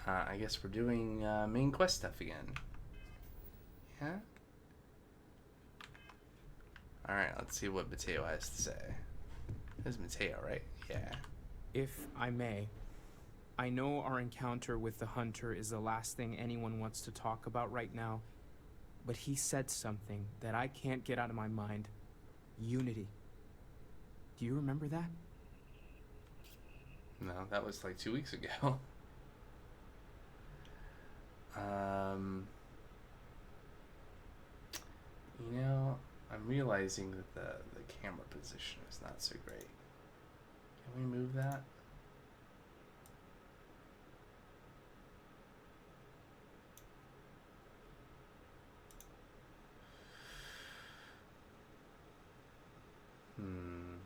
I guess we're doing main quest stuff again. Yeah? Alright, let's see what Mateo has to say. This is Mateo, right? Yeah. If I may, I know our encounter with the hunter is the last thing anyone wants to talk about right now, but he said something that I can't get out of my mind. Unity. Do you remember that? No, that was like 2 weeks ago. You know, I'm realizing that the camera position is not so great. Can we move that? Hmm.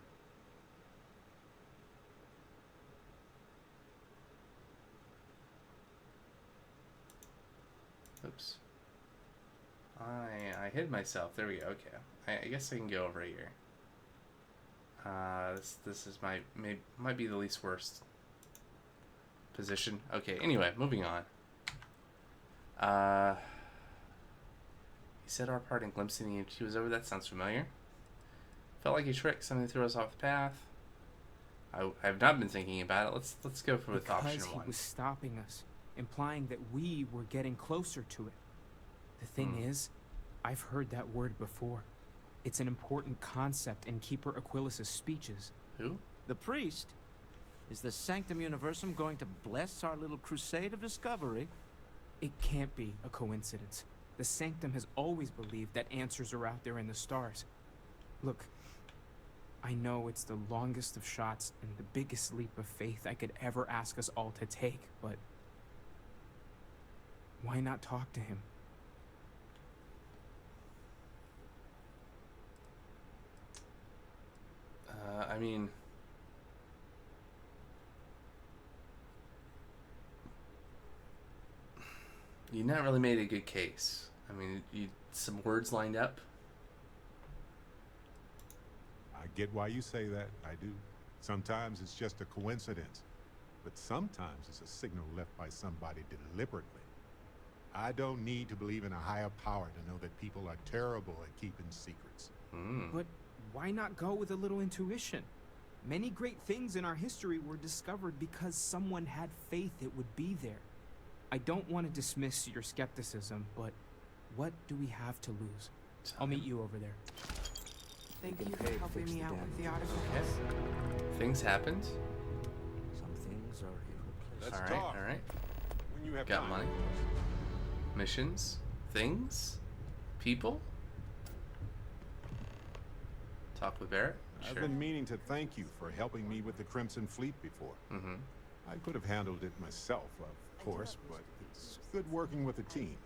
Oops. I hid myself. There we go. Okay. I guess I can go over here. This is might be the least worst position. Okay. Anyway, moving on. He said our part and glimpsing the EMT was over. That sounds familiar. Felt like a trick. Something threw us off the path. I have not been thinking about it. Let's go for with option Because he one. was stopping us, implying that we were getting closer to it. The thing is, I've heard that word before. It's an important concept in Keeper Aquilas's speeches. Who? The priest? Is the Sanctum Universum going to bless our little crusade of discovery? It can't be a coincidence. The Sanctum has always believed that answers are out there in the stars. Look, I know it's the longest of shots and the biggest leap of faith I could ever ask us all to take, but why not talk to him? I mean, you not really made a good case. I mean, some words lined up. I get why you say that. I do. Sometimes it's just a coincidence, but sometimes it's a signal left by somebody deliberately. I don't need to believe in a higher power to know that people are terrible at keeping secrets. But why not go with a little intuition? Many great things in our history were discovered because someone had faith it would be there. I don't want to dismiss your skepticism, but what do we have to lose? I'll meet you over there. Thank you for helping me out with the artifacts. Okay. Things happened. Some things are irreplaceable. Let's All right. talk. All right. When you have Got time. money. Missions. Things. People. Talk with Barrett. I've Sure. been meaning to thank you for helping me with the Crimson Fleet before. Mm-hmm. I could have handled it myself, of course, but it's good working with a team.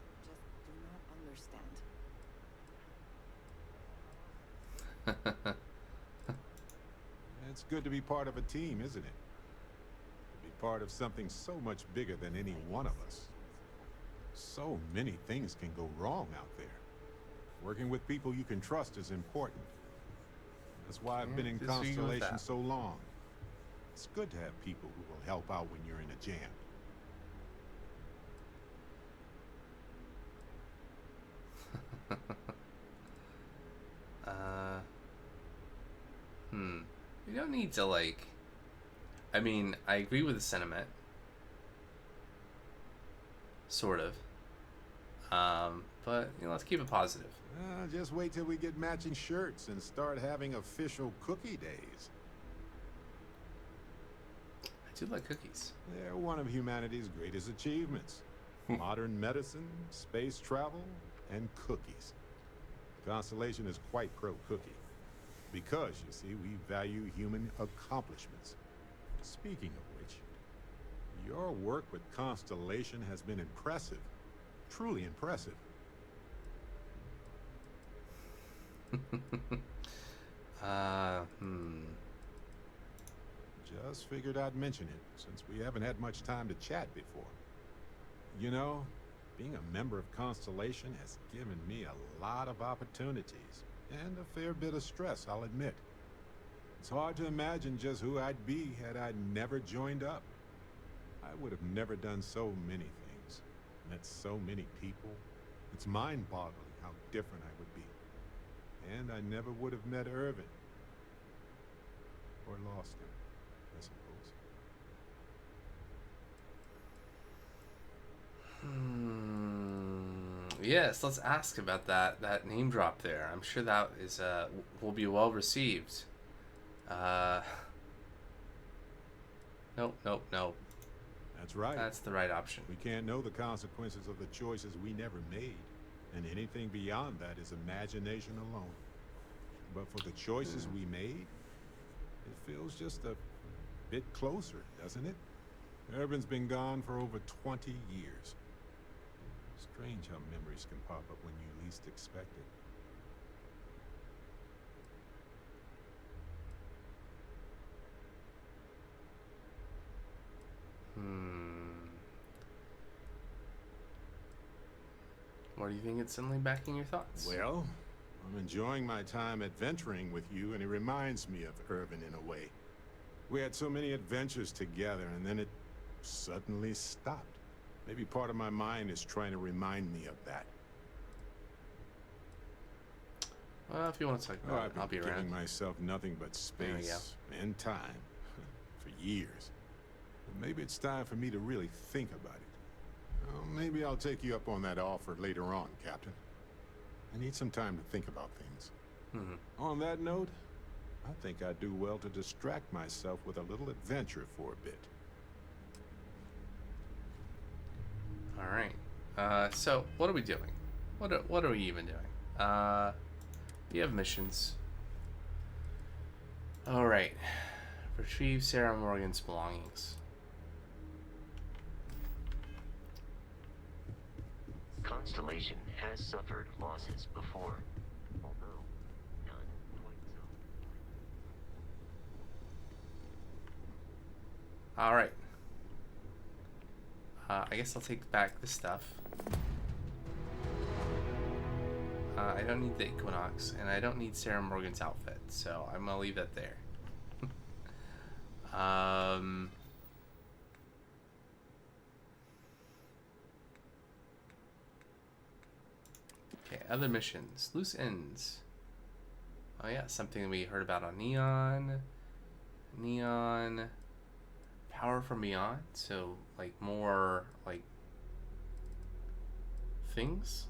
Just do not understand. It's good to be part of a team, isn't it? To be part of something so much bigger than any one of us. So many things can go wrong out there. Working with people you can trust is important. That's why I've been in disagree with Constellation that. so long. It's good to have people who will help out when you're in a jam. We don't need to like. I mean, I agree with the sentiment. Sort of. But let's keep it positive. Just wait till we get matching shirts and start having official cookie days. I do like cookies. They're one of humanity's greatest achievements. Modern medicine, space travel, and cookies. Constellation is quite pro-cookie. Because, you see, we value human accomplishments. Speaking of which, your work with Constellation has been impressive. Truly impressive. Just figured I'd mention it, since we haven't had much time to chat before. You know, being a member of Constellation has given me a lot of opportunities, and a fair bit of stress, I'll admit. It's hard to imagine just who I'd be had I never joined up. I would have never done so many things, met so many people. It's mind-boggling how different I would be. And I never would have met Irvin. Or lost him, I suppose. Yes, let's ask about that name drop there. I'm sure that is will be well received. Nope. That's right. That's the right option. We can't know the consequences of the choices we never made. And anything beyond that is imagination alone. But for the choices we made, it feels just a bit closer, doesn't it? Irvin's been gone for over 20 years. Strange how memories can pop up when you least expect it. What do you think it's suddenly back in your thoughts? Well, I'm enjoying my time adventuring with you, and it reminds me of Irvin in a way. We had so many adventures together, and then it suddenly stopped. Maybe part of my mind is trying to remind me of that. Well, if you want to talk about it, I'll be I've been around. giving myself nothing but space and time for years. But maybe it's time for me to really think about it. Well, maybe I'll take you up on that offer later on, Captain. I need some time to think about things. On that note, I think I'd do well to distract myself with a little adventure for a bit. All right. So what are we doing? What are we even doing? We have missions. All right. Retrieve Sarah Morgan's belongings. Constellation has suffered losses before, although none quite so. All right. I guess I'll take back the stuff. I don't need the Equinox, and I don't need Sarah Morgan's outfit, so I'm gonna leave that there. Okay, other missions. Loose ends. Oh yeah, something we heard about on Neon. Neon. Power from Beyond. So, like, more, like, things?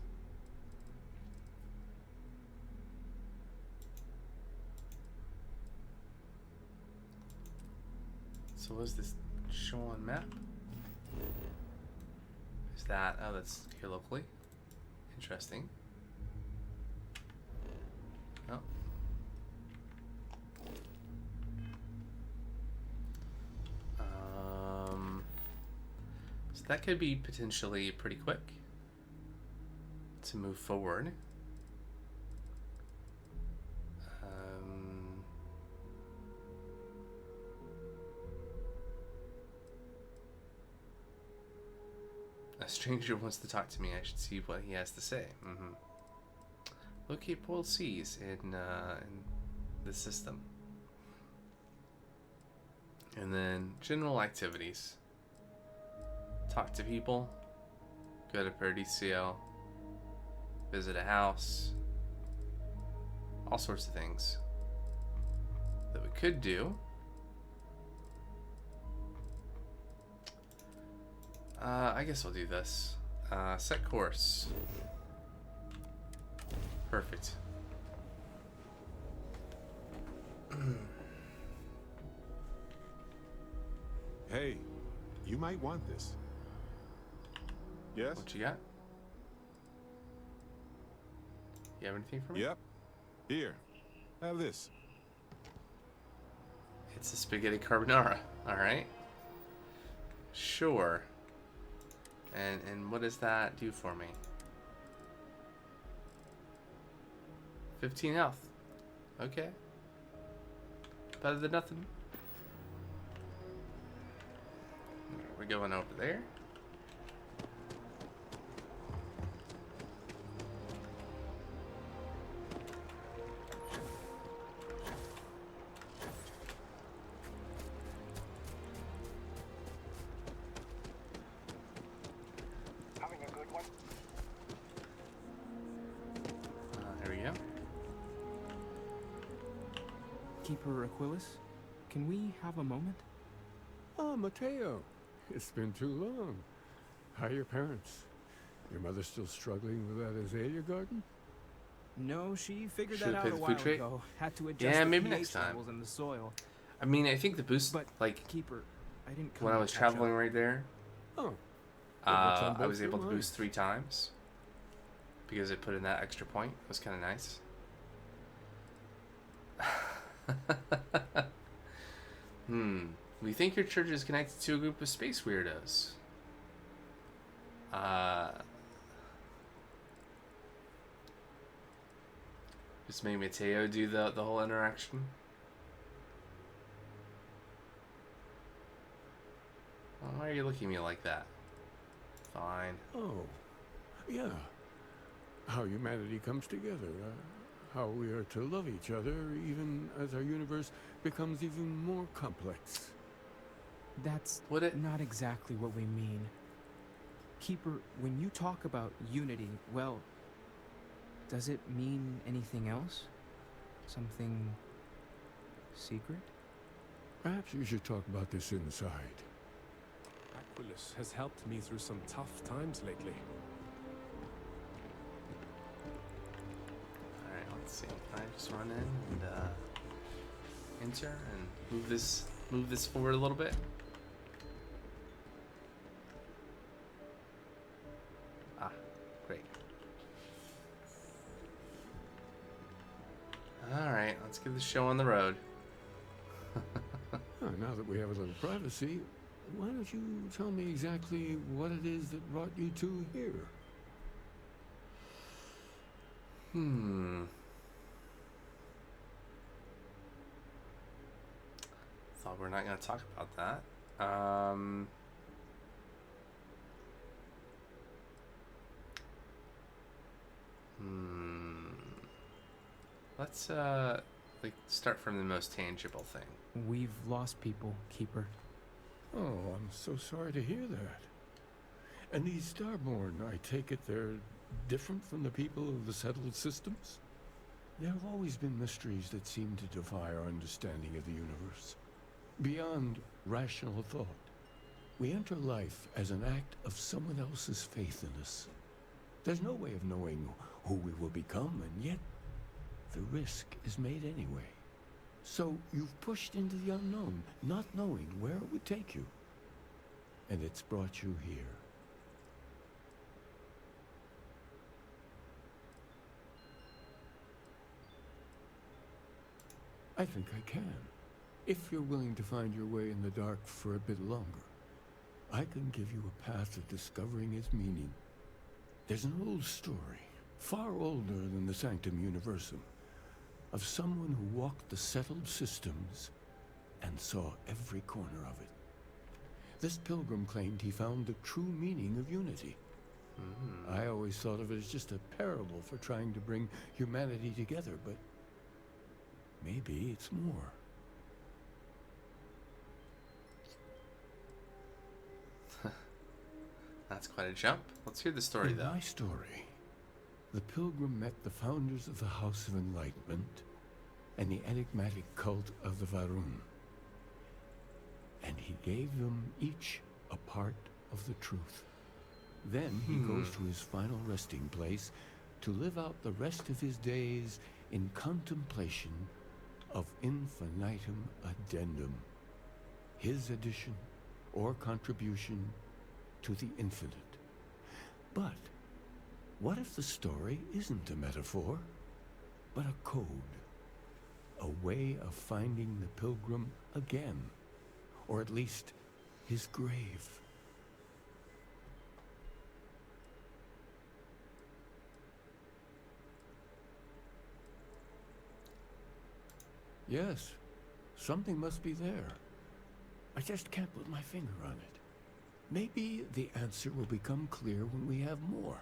So what is this show on map? Is that, oh, that's here locally. Interesting. Oh. So that could be potentially pretty quick to move forward. A stranger wants to talk to me. I should see what he has to say. Locate portal C's in the system. And then general activities. Talk to people. Go to Paradiso. Visit a house. All sorts of things that we could do. I guess we'll do this. Set course. Perfect. Hey, you might want this. Yes? What you got? You have anything for me? Yep. Here. Have this. It's a spaghetti carbonara. Alright. Sure. And what does that do for me? 15 health. Okay. Better than nothing. We're going over there. Keeper Aquilus, can we have a moment? Oh, Mateo. It's been too long. How are your parents? Your mother still struggling with that azalea garden? No, she figured Should've that out paid a the while food tray? ago. Had to adjust Yeah, the maybe pH next time. levels in the soil. I mean, I think the boost, But like, Keeper, I didn't come when I to was catch traveling up. right there, Oh. Well, what's on I both was your able to minds? boost 3 times because it put in that extra point. It was kind of nice. We think your church is connected to a group of space weirdos. Just make Mateo do the whole interaction. Why are you looking at me like that? Fine. Oh. Yeah. How humanity comes together. How we are to love each other even as our universe becomes even more complex. That's Would it? not exactly what we mean. Keeper, when you talk about unity, well, does it mean anything else? Something secret? Perhaps you should talk about this inside. Aquilus has helped me through some tough times lately. Alright, let's see. Can I just run in and enter and move this forward a little bit? Ah, great. Alright, let's get the show on the road. Now that we have a little privacy, why don't you tell me exactly what it is that brought you two here? Thought we're not going to talk about that. Let's like start from the most tangible thing. We've lost people, Keeper. Oh, I'm so sorry to hear that. And these Starborn, I take it they're different from the people of the settled systems? There have always been mysteries that seem to defy our understanding of the universe. Beyond rational thought, we enter life as an act of someone else's faith in us. There's no way of knowing who we will become, and yet the risk is made anyway. So you've pushed into the unknown, not knowing where it would take you. And it's brought you here. I think I can. If you're willing to find your way in the dark for a bit longer, I can give you a path of discovering its meaning. There's an old story, far older than the Sanctum Universum, of someone who walked the settled systems and saw every corner of it. This pilgrim claimed he found the true meaning of unity. I always thought of it as just a parable for trying to bring humanity together, but maybe it's more. That's quite a jump. Let's hear the story, In though. my story, the pilgrim met the founders of the House of Enlightenment and the enigmatic cult of the Varun. And he gave them each a part of the truth. Then he goes to his final resting place to live out the rest of his days in contemplation of infinitum addendum, his addition or contribution to the infinite. But what if the story isn't a metaphor, but a code? A way of finding the pilgrim again, or at least his grave. Yes, something must be there. I just can't put my finger on it. Maybe the answer will become clear when we have more.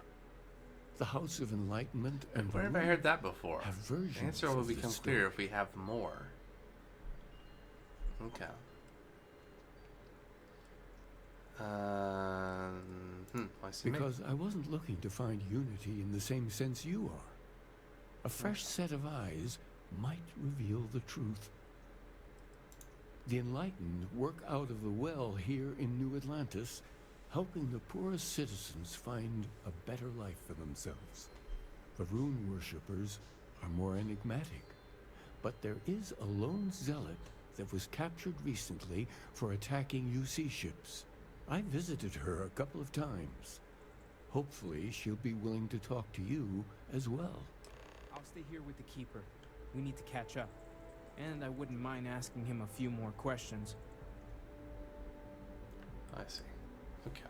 The House of Enlightenment and Where have I Varun heard that before? have versions The answer will of this become story. clear if we have more. Okay. I see. Because I wasn't looking to find unity in the same sense you are. A fresh set of eyes might reveal the truth The enlightened work out of the well here in New Atlantis, helping the poorest citizens find a better life for themselves. The rune worshippers are more enigmatic, but there is a lone zealot that was captured recently for attacking UC ships. I visited her a couple of times. Hopefully, she'll be willing to talk to you as well. I'll stay here with the Keeper. We need to catch up. And I wouldn't mind asking him a few more questions. I see. Okay.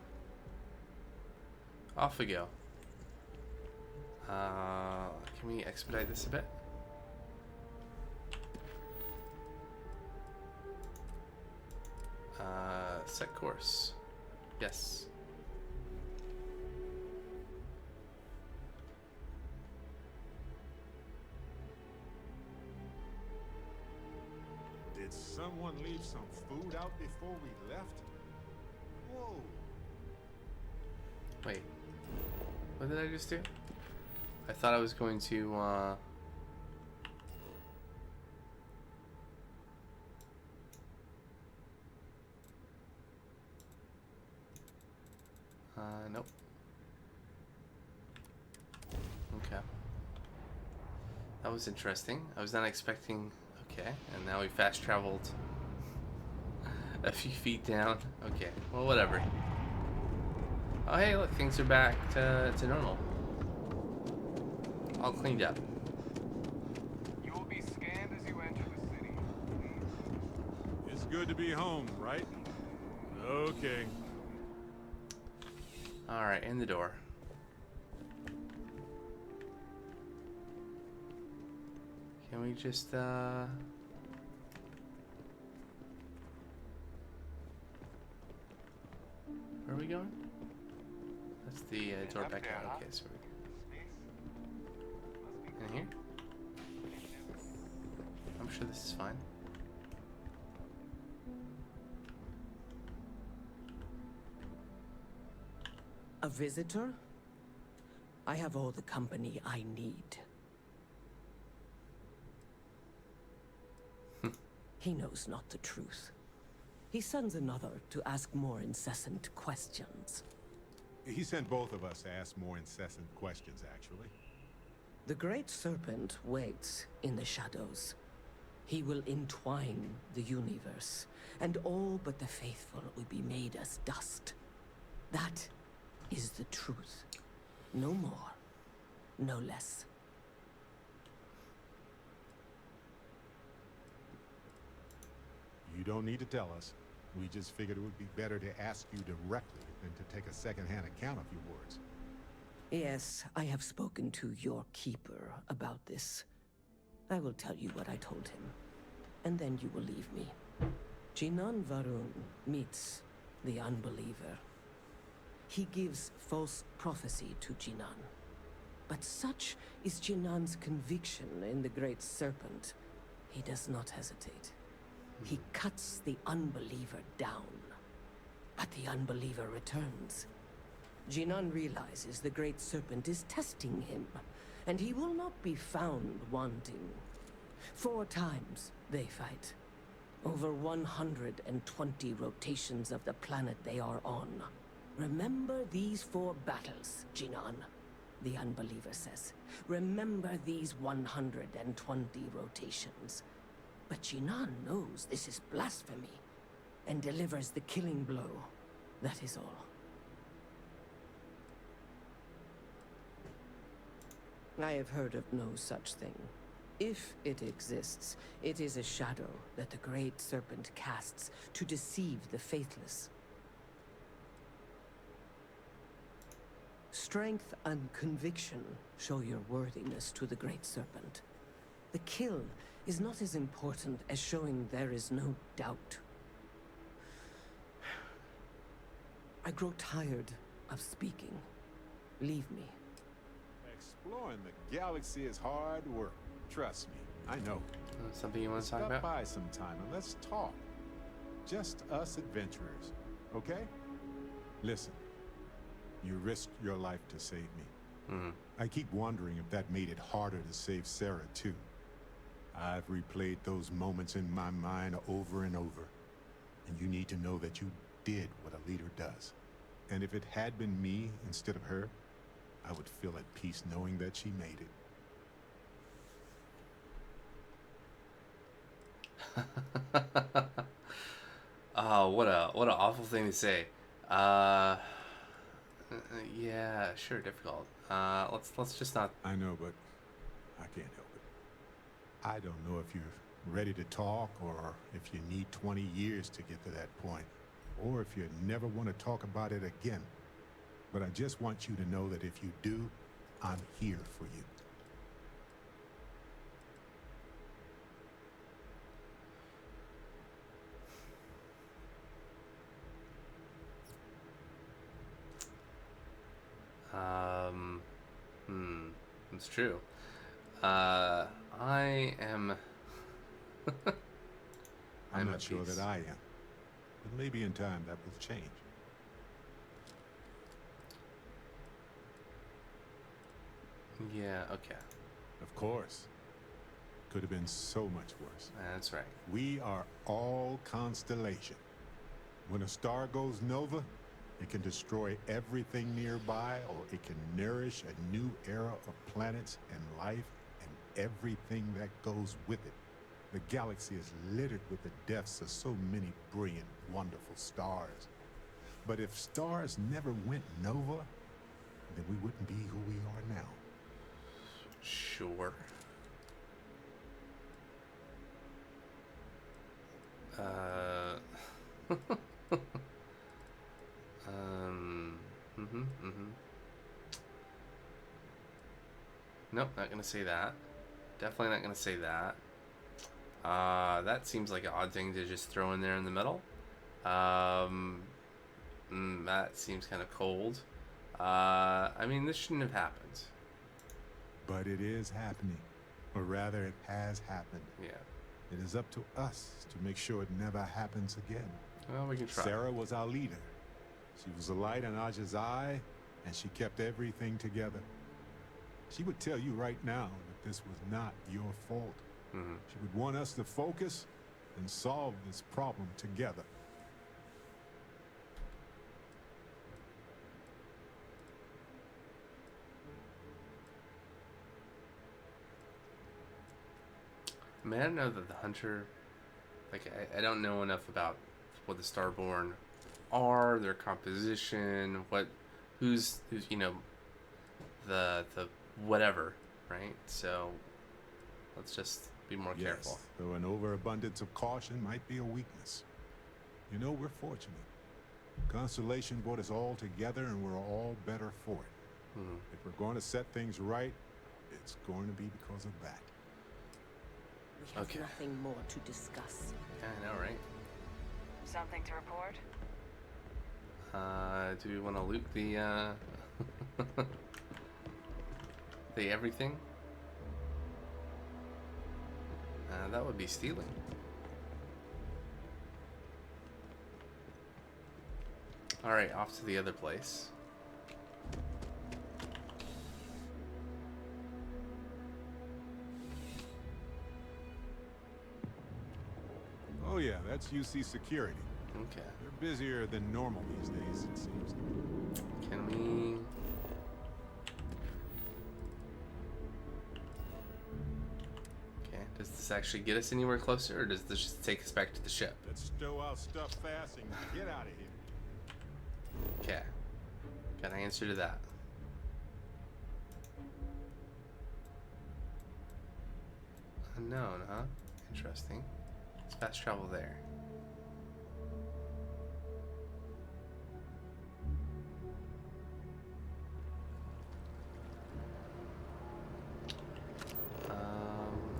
Off we go. Can we expedite this a bit? Set course. Yes. Did someone leave some food out before we left? Whoa. Wait. What did I just do? I thought I was going to, nope. Okay. That was interesting. I was not expecting... Okay, and now we fast traveled a few feet down. Okay, well, whatever. Oh, hey, look, things are back to normal. All cleaned up. You will be scanned as you enter the city. It's good to be home, right? Okay. Alright, in the door. Can we just, Where are we going? That's the door back out. Okay, so we're in here? I'm sure this is fine. A visitor? I have all the company I need. He knows not the truth. He sends another to ask more incessant questions. He sent both of us to ask more incessant questions, actually. The Great Serpent waits in the shadows. He will entwine the universe, and all but the faithful will be made as dust. That is the truth. No more, no less. You don't need to tell us. We just figured it would be better to ask you directly than to take a second-hand account of your words. Yes, I have spoken to your keeper about this. I will tell you what I told him, and then you will leave me. Jinan Varun meets the unbeliever. He gives false prophecy to Jinan. But such is Jinan's conviction in the Great Serpent, he does not hesitate. He cuts the unbeliever down. But the unbeliever returns. Jinan realizes the Great Serpent is testing him, and he will not be found wanting. 4 times they fight. Over 120 rotations of the planet they are on. Remember these 4 battles, Jinan, the unbeliever says. Remember these 120 rotations. But Jinan knows this is blasphemy, and delivers the killing blow. That is all. I have heard of no such thing. If it exists, it is a shadow that the Great Serpent casts to deceive the faithless. Strength and conviction show your worthiness to the Great Serpent. The kill is not as important as showing there is no doubt. I grow tired of speaking. Leave me. Exploring the galaxy is hard work. Trust me, I know. Something you want to talk Stop about? by sometime and let's talk. Just us adventurers, okay? Listen, you risked your life to save me. I keep wondering if that made it harder to save Sarah, too. I've replayed those moments in my mind over and over. And you need to know that you did what a leader does. And if it had been me instead of her, I would feel at peace knowing that she made it. Oh, what an awful thing to say. Yeah, sure, difficult. Let's just not. I know, but I can't help it. I don't know if you're ready to talk, or if you need 20 years to get to that point, or if you never want to talk about it again. But I just want you to know that if you do, I'm here for you. It's true. I am. I'm not sure that I am. But maybe in time that will change. Yeah, okay. Of course. Could have been so much worse. That's right. We are all constellation. When a star goes nova, it can destroy everything nearby, or it can nourish a new era of planets and life and everything that goes with it. The galaxy is littered with the deaths of so many brilliant, wonderful stars. But if stars never went nova, then we wouldn't be who we are now. Sure. Nope, not gonna say that. Definitely not gonna say that. That seems like an odd thing to just throw in there in the middle. That seems kind of cold. I mean, this shouldn't have happened. But it is happening. Or rather, it has happened. Yeah. It is up to us to make sure it never happens again. Well, we can try. Sarah was our leader. She was a light in Aja's eye, and she kept everything together. She would tell you right now that this was not your fault. She would want us to focus and solve this problem together. I mean, I don't know that the Hunter... Like, I don't know enough about what the Starborn are, their composition, who's you know, the whatever, right? So, let's just be more careful. Though an overabundance of caution might be a weakness. You know, we're fortunate. Constellation brought us all together, and we're all better for it. If we're going to set things right, it's going to be because of that. We have nothing more to discuss. Yeah, I know, right? Something to report? Do we want to loot the, the everything? That would be stealing. Alright, off to the other place. Oh yeah, that's UC security. Okay. They're busier than normal these days, it seems. Can we... Okay, does this actually get us anywhere closer, or does this just take us back to the ship? Let's stow our stuff fast and get out of here. Okay. Got an answer to that. Unknown, huh? Interesting. Let's fast travel there.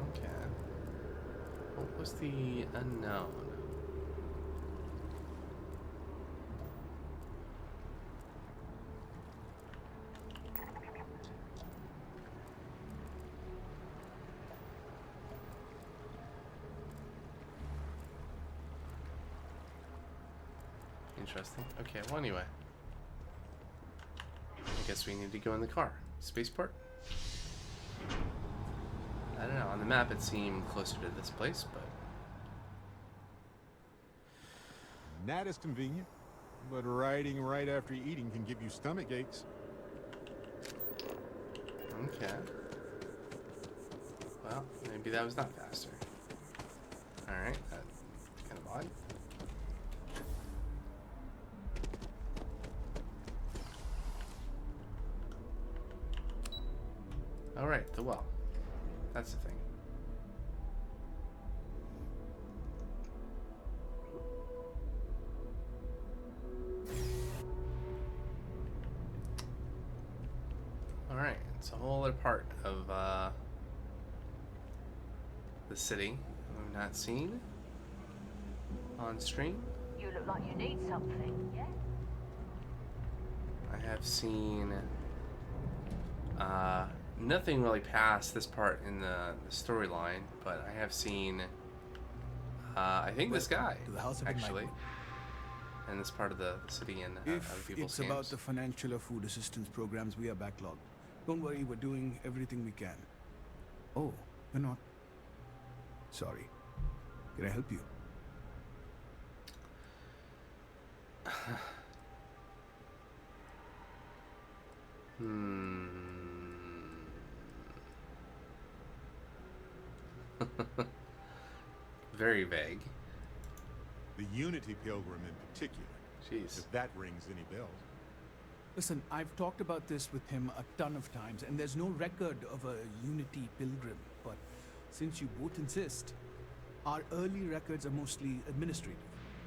Okay. What was the unknown? Interesting. Okay, well anyway. I guess we need to go in the car. Spaceport? I don't know. On the map, it seemed closer to this place, but That is convenient, but riding right after eating can give you stomach aches. okay. Well, maybe that was not faster. All right, that's kind of odd. All right, the well. That's the thing. All right, it's a whole other part of the city we've not seen on stream. You look like you need something, yeah? I have seen nothing really past this part in the storyline, but I have seen I think this guy to the House of actually Enlightenment. in this part of the city and other If people's it's games. about the financial or food assistance programs, we are backlogged. Don't worry, we're doing everything we can. Oh, you're not. Sorry. Can I help you? Very vague. The Unity Pilgrim in particular. Jeez. If that rings any bells. Listen, I've talked about this with him a ton of times, and there's no record of a Unity Pilgrim. But since you both insist, our early records are mostly administrative.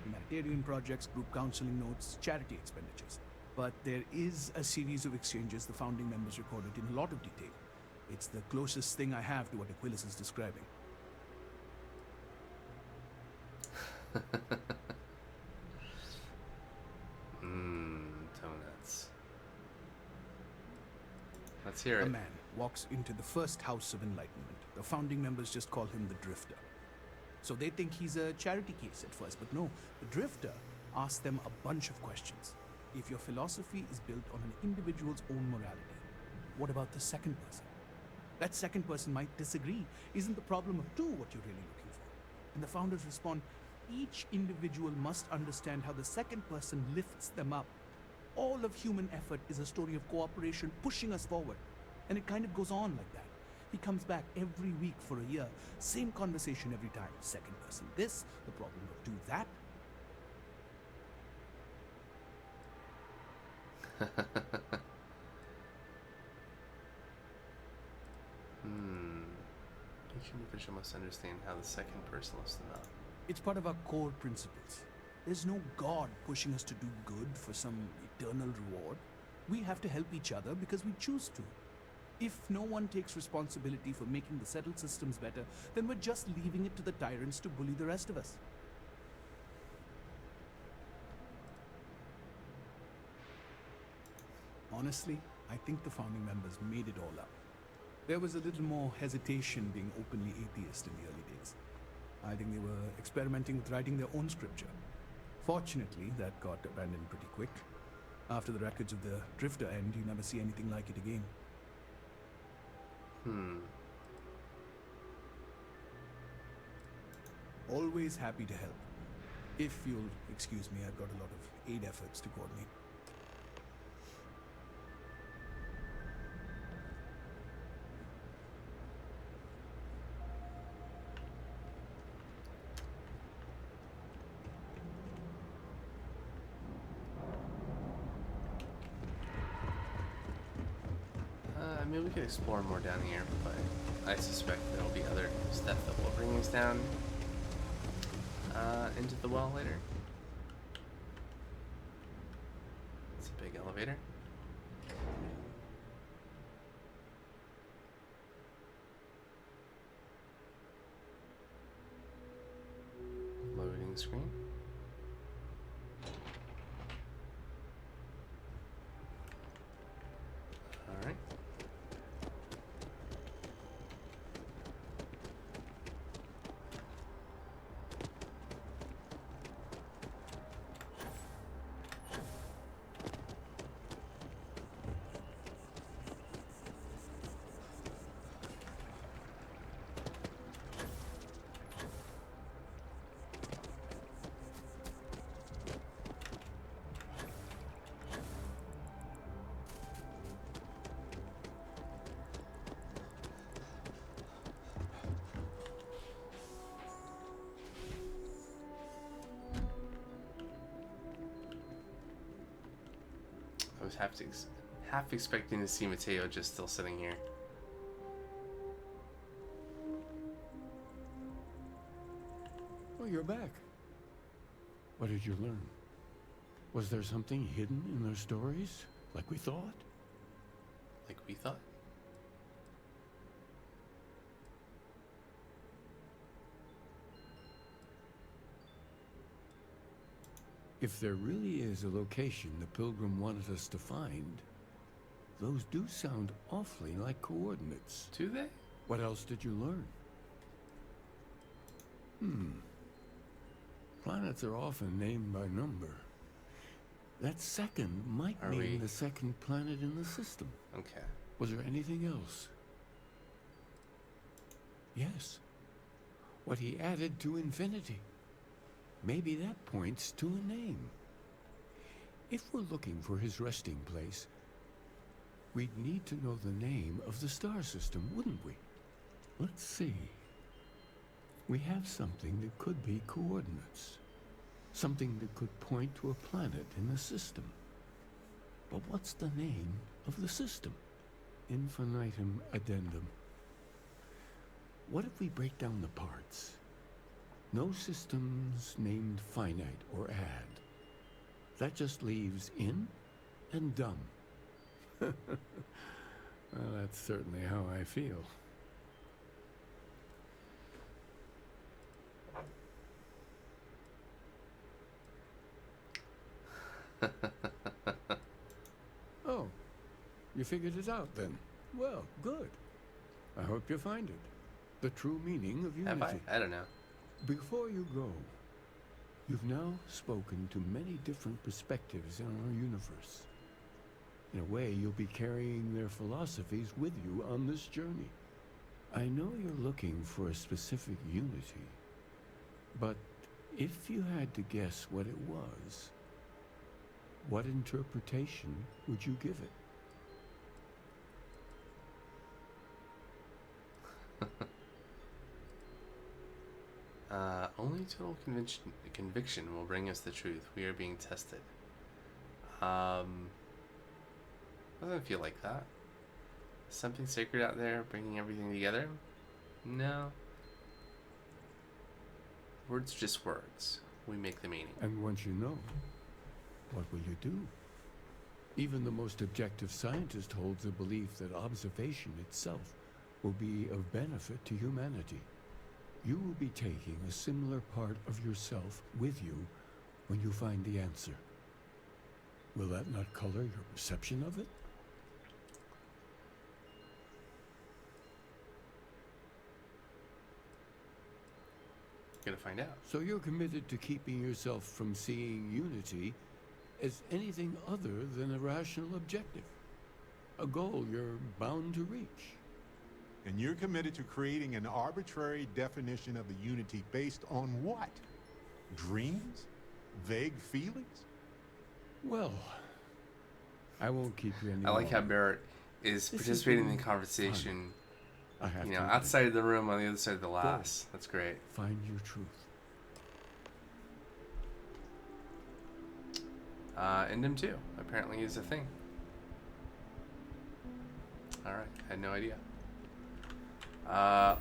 Humanitarian projects, group counseling notes, charity expenditures. But there is a series of exchanges the founding members recorded in a lot of detail. It's the closest thing I have to what Aquilus is describing. Donuts. Let's hear it. A man walks into the first House of Enlightenment. The founding members just call him the Drifter. So they think he's a charity case at first, but no, the Drifter asks them a bunch of questions. If your philosophy is built on an individual's own morality, what about the second person? That second person might disagree. Isn't the problem of two what you're really looking for? And the founders respond, each individual must understand how the second person lifts them up. All of human effort is a story of cooperation pushing us forward. And it kind of goes on like that. He comes back every week for a year. Same conversation every time. Second person this, the problem of two that. Each individual must understand how the second person lifts them up. It's part of our core principles. There's no God pushing us to do good for some eternal reward. We have to help each other because we choose to. If no one takes responsibility for making the settled systems better, then we're just leaving it to the tyrants to bully the rest of us. Honestly, I think the founding members made it all up. There was a little more hesitation being openly atheist in the early days. I think they were experimenting with writing their own scripture. Fortunately, that got abandoned pretty quick. After the records of the Drifter end, you never see anything like it again. Always happy to help. If you'll excuse me, I've got a lot of aid efforts to coordinate. I mean, we could explore more down here, but I suspect there will be other stuff that will bring us down into the well later. It's a big elevator. Loading screen. All right. half expecting to see Mateo just still sitting here. Oh, you're back. What did you learn? Was there something hidden in their stories, like we thought? Like we thought? If there really is a location the Pilgrim wanted us to find, those do sound awfully like coordinates. Do they? What else did you learn? Planets are often named by number. That second might mean the second planet in the system. Okay. Was there anything else? Yes. What he added to infinity. Maybe that points to a name. If we're looking for his resting place, we'd need to know the name of the star system, wouldn't we? Let's see. We have something that could be coordinates. Something that could point to a planet in the system. But what's the name of the system? Infinitum addendum. What if we break down the parts? No systems named finite or add. That just leaves in and dumb. Well, that's certainly how I feel. Oh, you figured it out then? Well, good. I hope you find it. The true meaning of unity. Have I? I don't know. Before you go, you've now spoken to many different perspectives in our universe. In a way, you'll be carrying their philosophies with you on this journey. I know you're looking for a specific unity, but if you had to guess what it was, what interpretation would you give it? Only total conviction will bring us the truth. We are being tested. Doesn't feel like that. Something sacred out there bringing everything together? No. Words are just words. We make the meaning. And once you know, what will you do? Even the most objective scientist holds the belief that observation itself will be of benefit to humanity. You will be taking a similar part of yourself with you when you find the answer. Will that not color your perception of it? Gonna find out. So you're committed to keeping yourself from seeing unity as anything other than a rational objective, a goal you're bound to reach. And you're committed to creating an arbitrary definition of the unity based on what? Dreams? Vague feelings? Well, I won't keep you any I like how longer. Barrett is participating in the conversation, I have you know, to outside of the room on the other side of the glass. That's great. find your truth. Endem 2 apparently is a thing. Alright, I had no idea.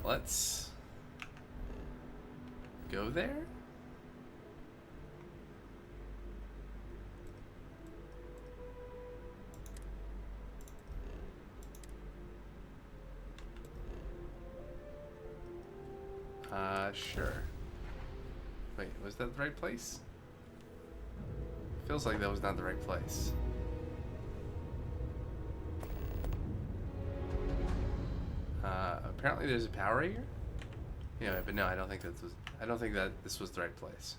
Let's go there. Sure. Wait, was that the right place? Feels like that was not the right place. Apparently there's a power here. Yeah, but no, I don't think that was. I don't think that this was the right place.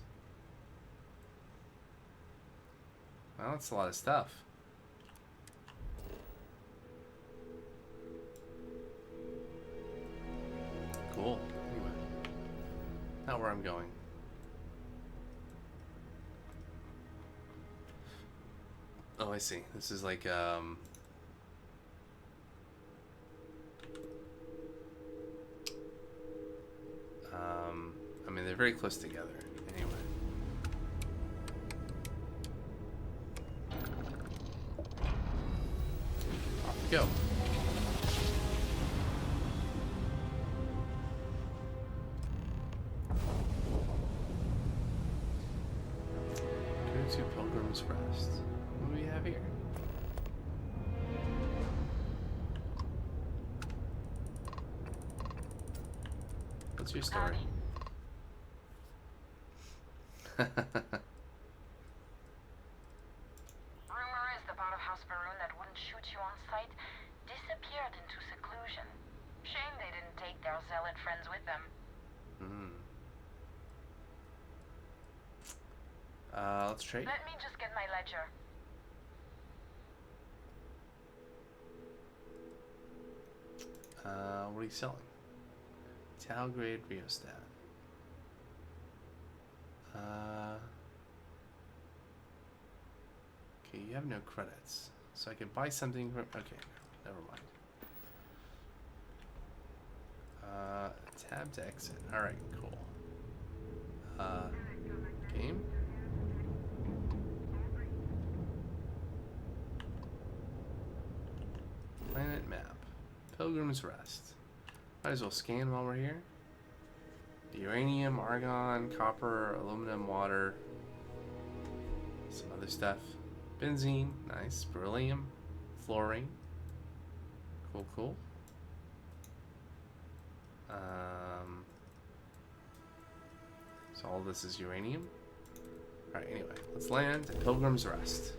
Well, that's a lot of stuff. Cool. Anyway, not where I'm going. Oh, I see. This is like I mean, they're very close together. Anyway. Go. Go to Pilgrim's Rest. What do we have here? What's your story? Rumor is the part of House Baroon that wouldn't shoot you on sight disappeared into seclusion. Shame they didn't take their zealot friends with them. Let's trade. Let me just get my ledger. What are you selling? Tau grade rheostat. Okay, you have no credits, so I can buy something from. Okay, no, never mind. Tab to exit. All right, cool. Game. Planet map. Pilgrim's Rest. Might as well scan while we're here. Uranium, argon, copper, aluminum, water. Some other stuff. Benzene, nice. Beryllium, fluorine. Cool, cool. So all this is uranium. Alright, anyway, let's land at Pilgrim's Rest.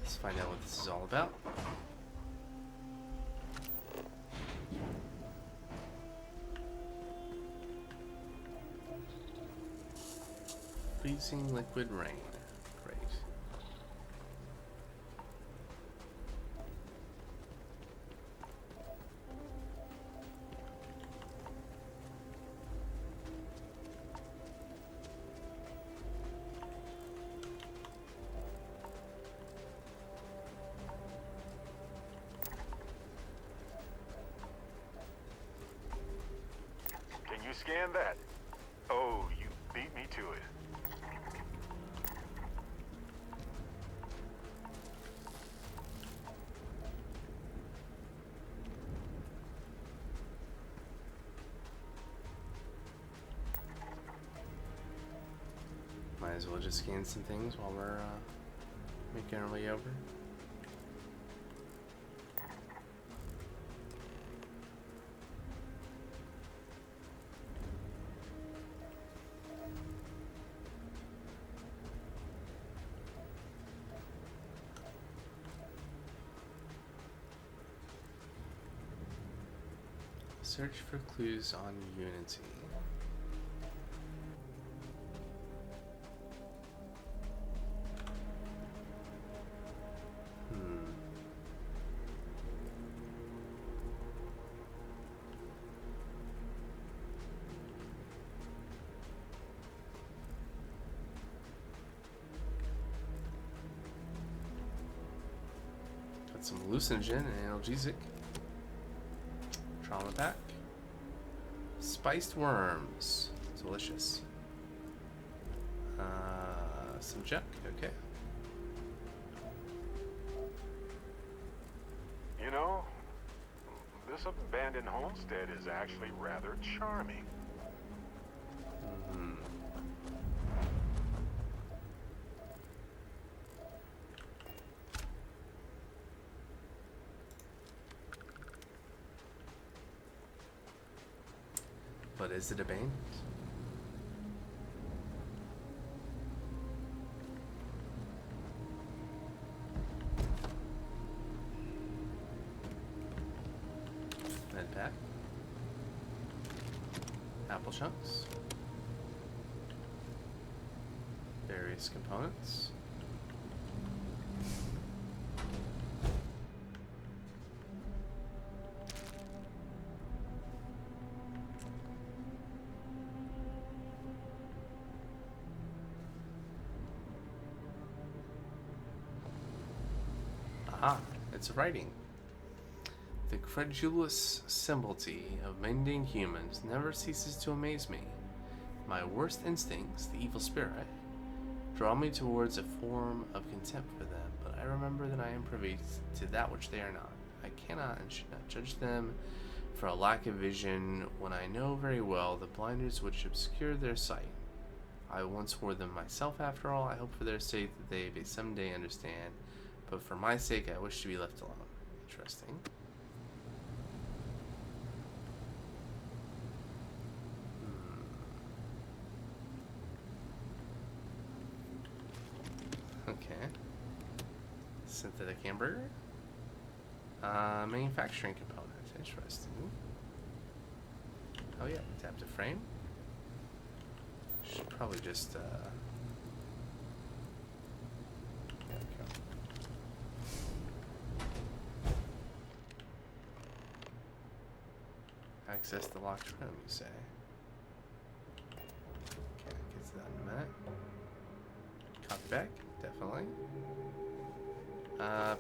Let's find out what this is all about. Freezing liquid rain. Great. Can you scan that? Oh, you beat me to it. Might as well just scan some things while we're making our way over. Search for clues on Unity. Got some hallucinogen and analgesic. Trauma pack. Spiced worms. Delicious. Some junk. Okay. You know, this abandoned homestead is actually rather charming. But is it abandoned? Med pack. Apple chunks. Various components. Ah, it's writing. The credulous simplicity of mundane humans never ceases to amaze me. My worst instincts, the evil spirit, draw me towards a form of contempt for them, but I remember that I am privy to that which they are not. I cannot and should not judge them for a lack of vision when I know very well the blinders which obscure their sight. I once wore them myself, after all. I hope for their sake that they may someday understand, but for my sake I wish to be left alone. Interesting. Okay. Synthetic hamburger. Manufacturing component. Interesting. Oh yeah, adaptive frame. Should probably just there we go. Access the locked room, you say? Okay, get to that in a minute. Copy back, definitely.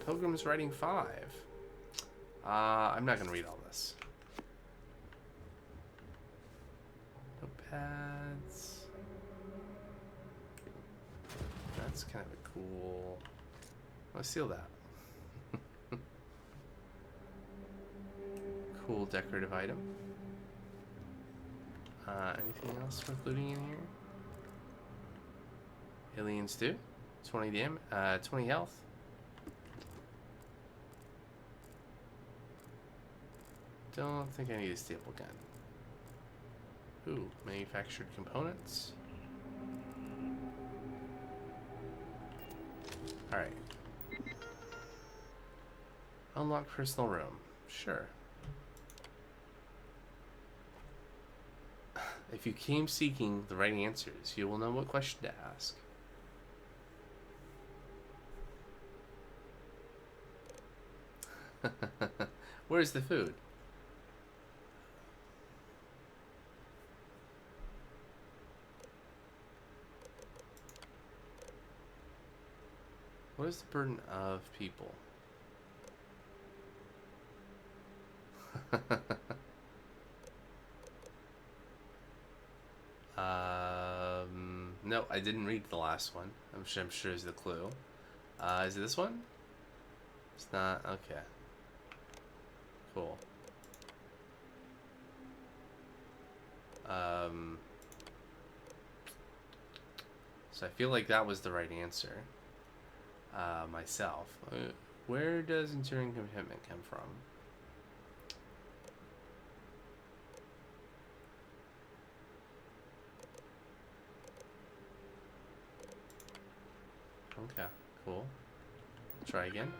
Pilgrim's Writing 5. I'm not gonna read all this. Notepads. That's kind of a cool. Let's seal that. Cool decorative item. Anything else worth looting in here? Aliens do. 20 health. Don't think I need a staple gun. Ooh, manufactured components. Alright. Unlock personal room. Sure. If you came seeking the right answers, you will know what question to ask. Where's the food? What is the burden of people? No, I didn't read the last one. I'm sure is the clue. Is it this one? It's not. Okay. Cool. So I feel like that was the right answer. Myself. Where does enduring commitment come from? Okay, cool. Try again.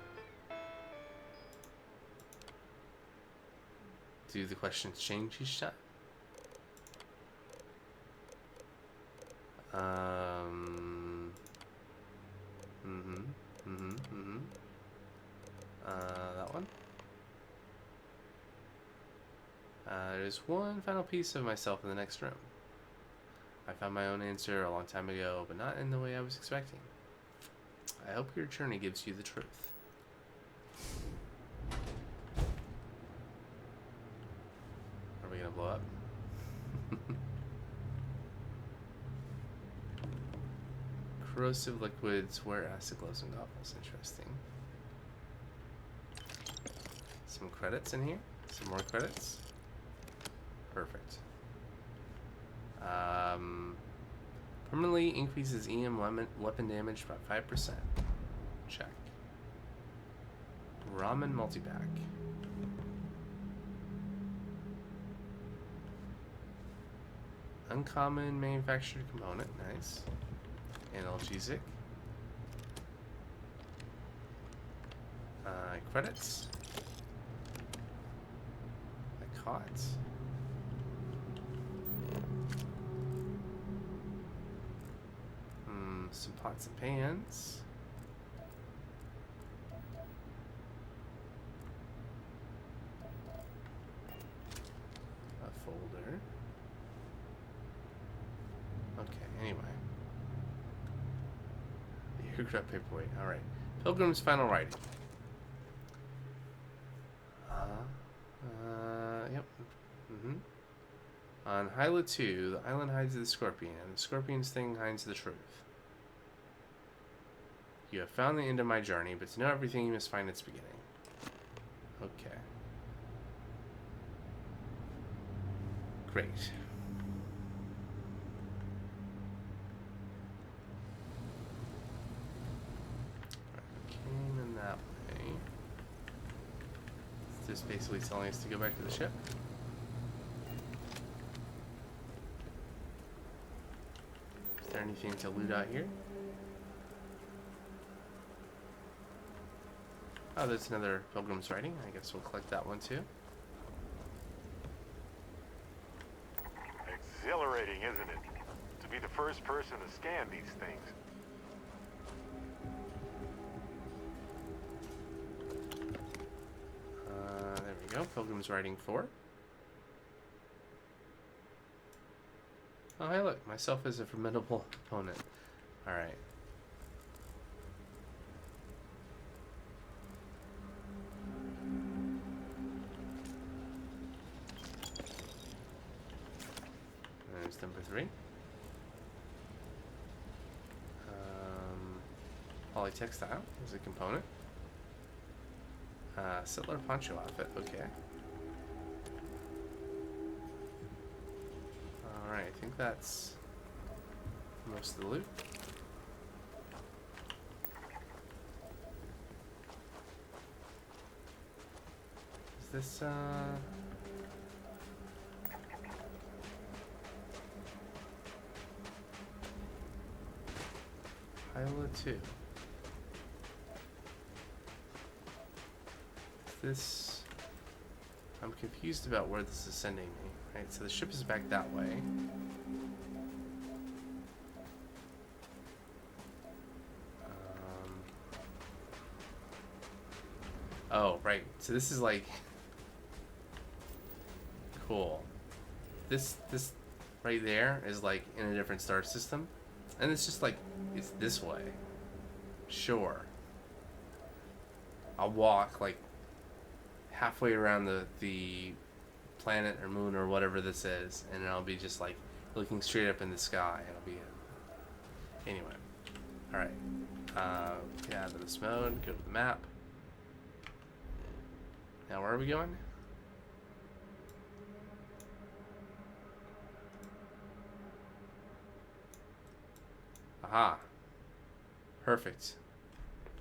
Do the questions change each time? That one. There's one final piece of myself in the next room. I found my own answer a long time ago, but not in the way I was expecting. I hope your journey gives you the truth. Are we gonna blow up? Corrosive liquids wear acid gloves and goggles. Interesting. Some credits in here. Some more credits. Perfect. Permanently increases EM weapon damage by 5%. Check. Ramen multipack. Uncommon manufactured component. Nice. Analgesic. Credits. I caught. Some pots and pans. A folder. Okay, anyway. The aircraft paperweight. Alright. Pilgrim's Final Writing. On Hyla 2, the island hides the scorpion, and the scorpion's sting hides the truth. You have found the end of my journey, but to know everything, you must find its beginning. Okay. Great. Came in that way. It's just basically telling us to go back to the ship. Is there anything to loot out here? Oh, there's another Pilgrim's Writing. I guess we'll collect that one too. Exhilarating, isn't it? To be the first person to scan these things. There we go. Pilgrim's Writing 4. Oh, hey, look. Myself is a formidable opponent. Alright. There's number 3. Polytextile is a component. Settler poncho outfit, okay. Alright, I think that's most of the loot. Is this, Hyla 2. This... I'm confused about where this is sending me. Right, so the ship is back that way. Oh, right. So this is like... Cool. This right there is like in a different star system. And it's just like, it's this way. Sure. I'll walk like halfway around the planet or moon or whatever this is, and I'll be just like looking straight up in the sky. It'll be anyway. All right. Get out of this mode. Go to the map. Now where are we going? Aha. Perfect.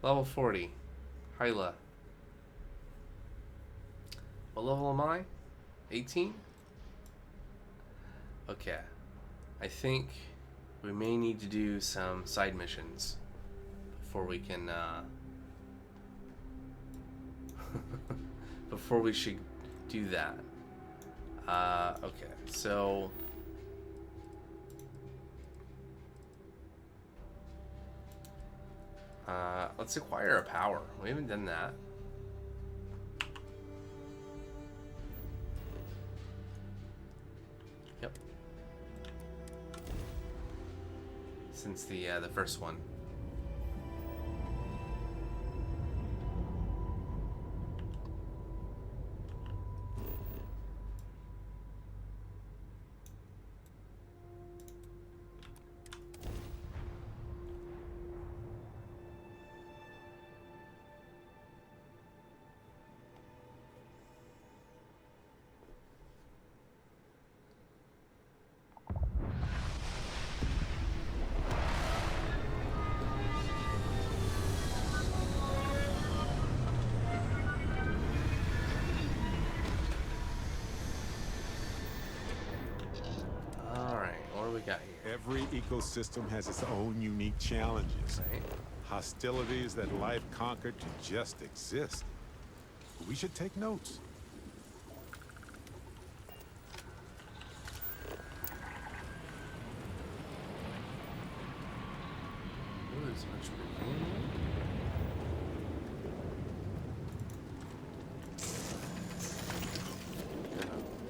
Level 40. Hyla. What level am I? 18? Okay. I think we may need to do some side missions before we can, before we should do that. Okay, so... let's acquire a power. We haven't done that. Yep. Since the first one. Every ecosystem has its own unique challenges. Right. Hostilities that life conquered to just exist. We should take notes. Ooh, there's much more.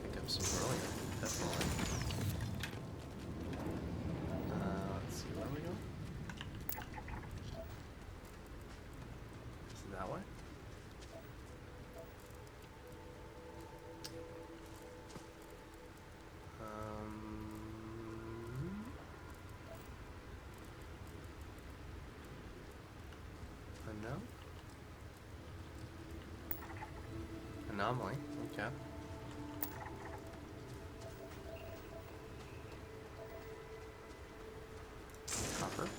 Pick up some earlier, definitely. Let's see, where are we going? Is it that way? anomaly. Okay. Copper.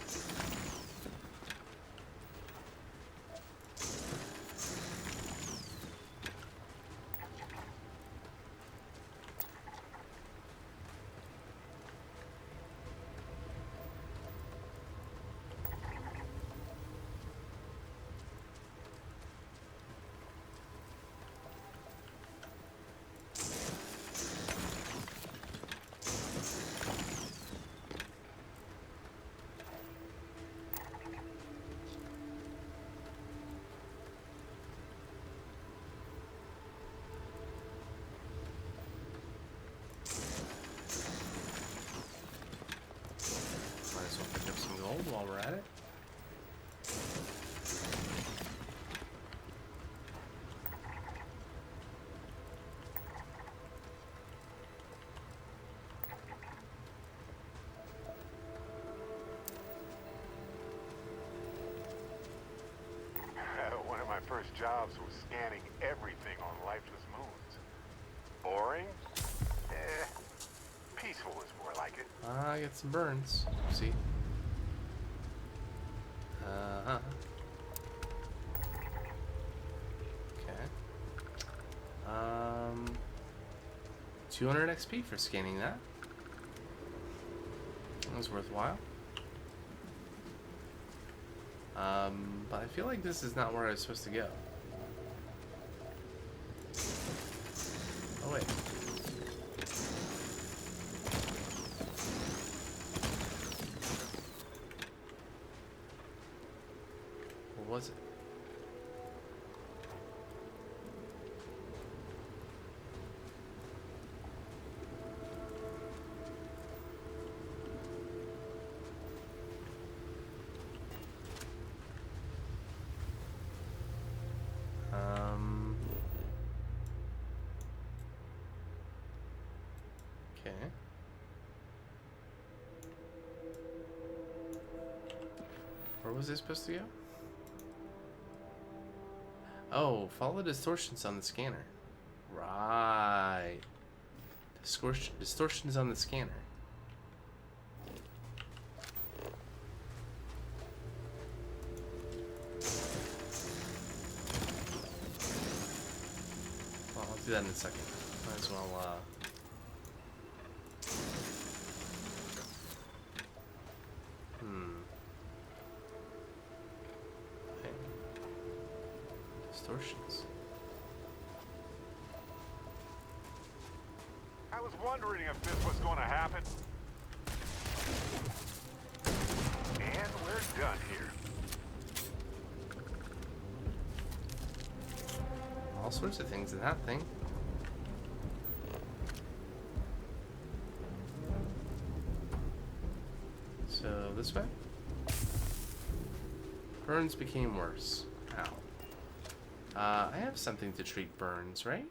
Might as well pick up some gold while we're at it. One of my first jobs was scanning everything on lifeless moons. Boring? Peaceful is more like it. I get some burns. See? Uh-huh. Okay. 200 XP for scanning that. That was worthwhile. But I feel like this is not where I was supposed to go. Oh wait. What was it? Okay. Where was it supposed to go? Oh, follow distortions on the scanner. Right. Distortions on the scanner. Well, I'll do that in a second. Might as well, Okay. Distortions. I was wondering if this was going to happen. And we're done here. All sorts of things in that thing. So this way? Burns became worse. Ow. I have something to treat burns, right?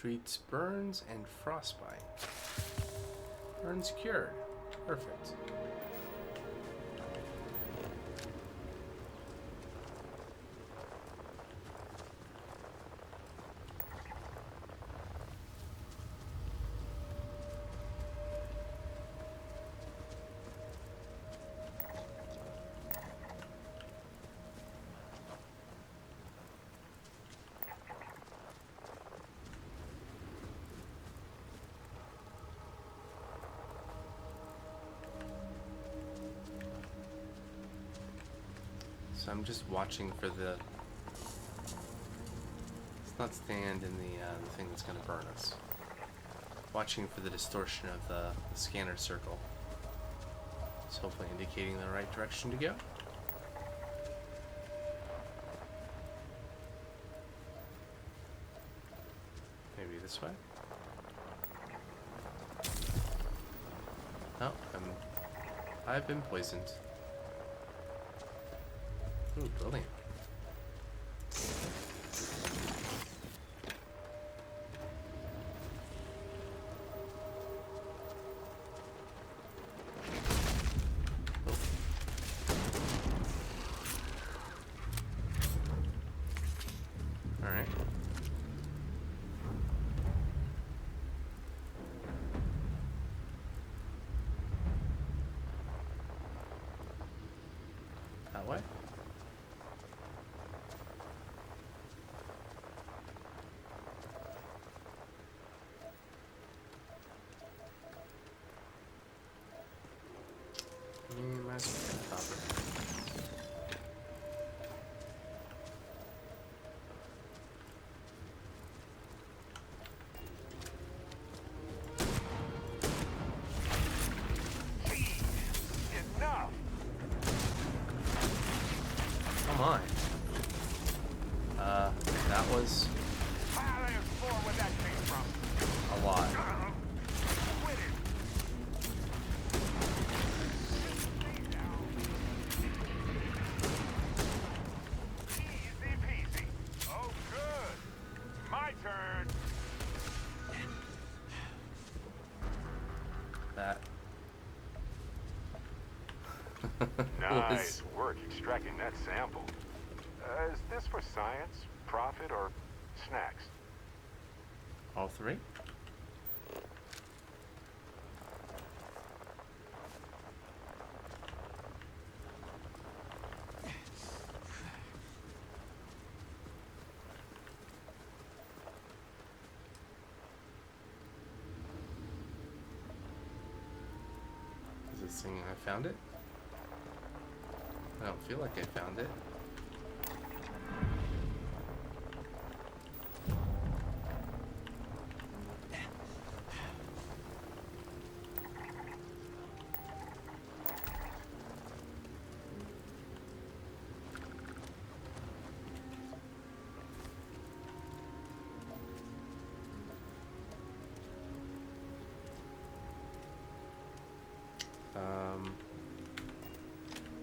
Treats burns and frostbite. Burns cured. Perfect. So I'm just watching for the... Let's not stand in the thing that's going to burn us. Watching for the distortion of the scanner circle. It's hopefully indicating the right direction to go. Maybe this way? Oh, I've been poisoned. Ooh, brilliant. way. Might as well get copper. Enough! Come on. That was I'll explore where that came from. a lot. Quit it! Easy peasy. Oh, good. My turn. That. Nice work extracting that sample. Is this for science, profit, or snacks? All three? Is this thing I found it? I don't feel like I found it.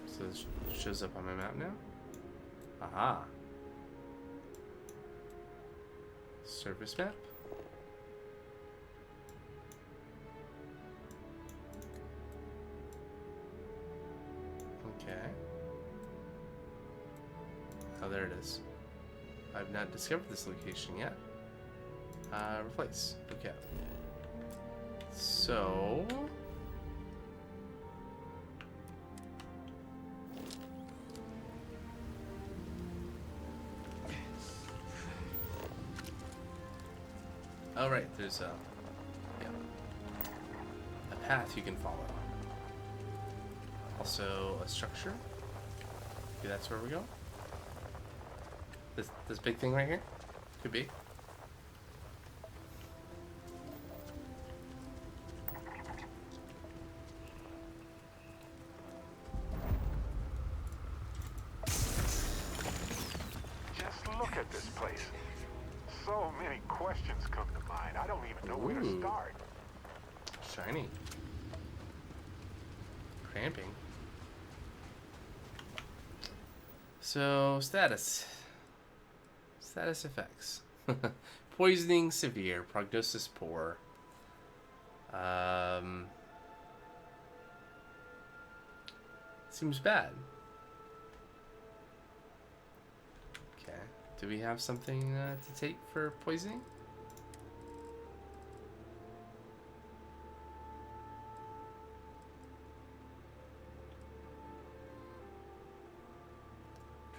So it shows up on my map now. Aha. Surface map. Okay. Oh, there it is. I've not discovered this location yet. Replace. Okay. So... Oh, right, there's a path you can follow. Also, a structure. Okay, that's where we go. This big thing right here? Could be. Just look at this place. So many questions come to mind. I don't even know where to Ooh. start. Shiny. Cramping. So, status. Status effects. Poisoning severe. Prognosis poor. Seems bad. Okay. Do we have something to take for poisoning?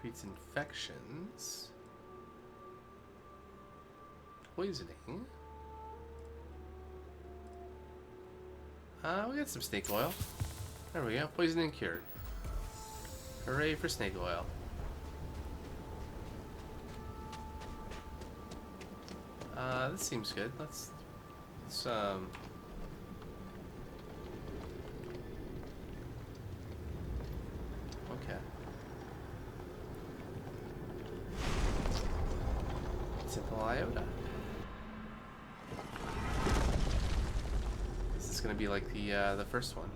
Treats infections. Poisoning. We got some snake oil. There we go. Poisoning cured. Hooray for snake oil. This seems good. Let's okay. Simple iota. This is gonna be like the first one.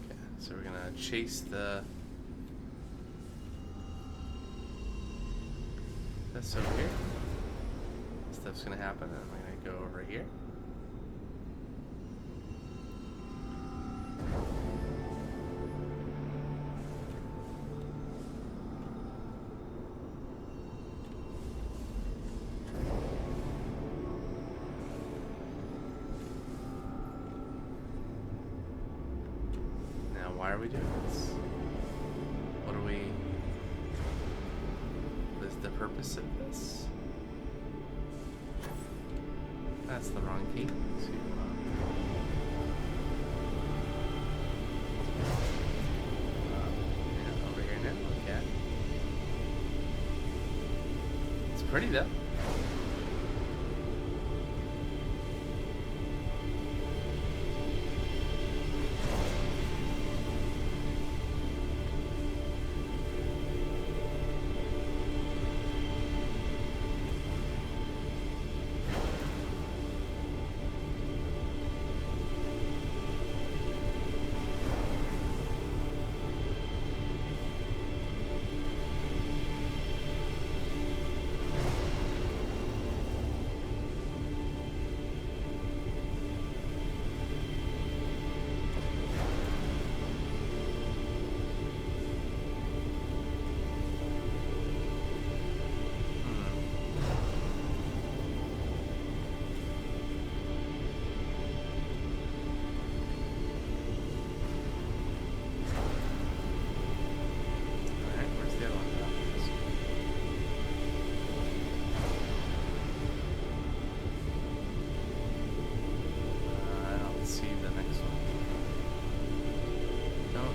Okay, so we're gonna chase this over here. Stuff's gonna happen, and I'm gonna go over here. purpose of this? That's the wrong key. Over here now. Okay. It's pretty though.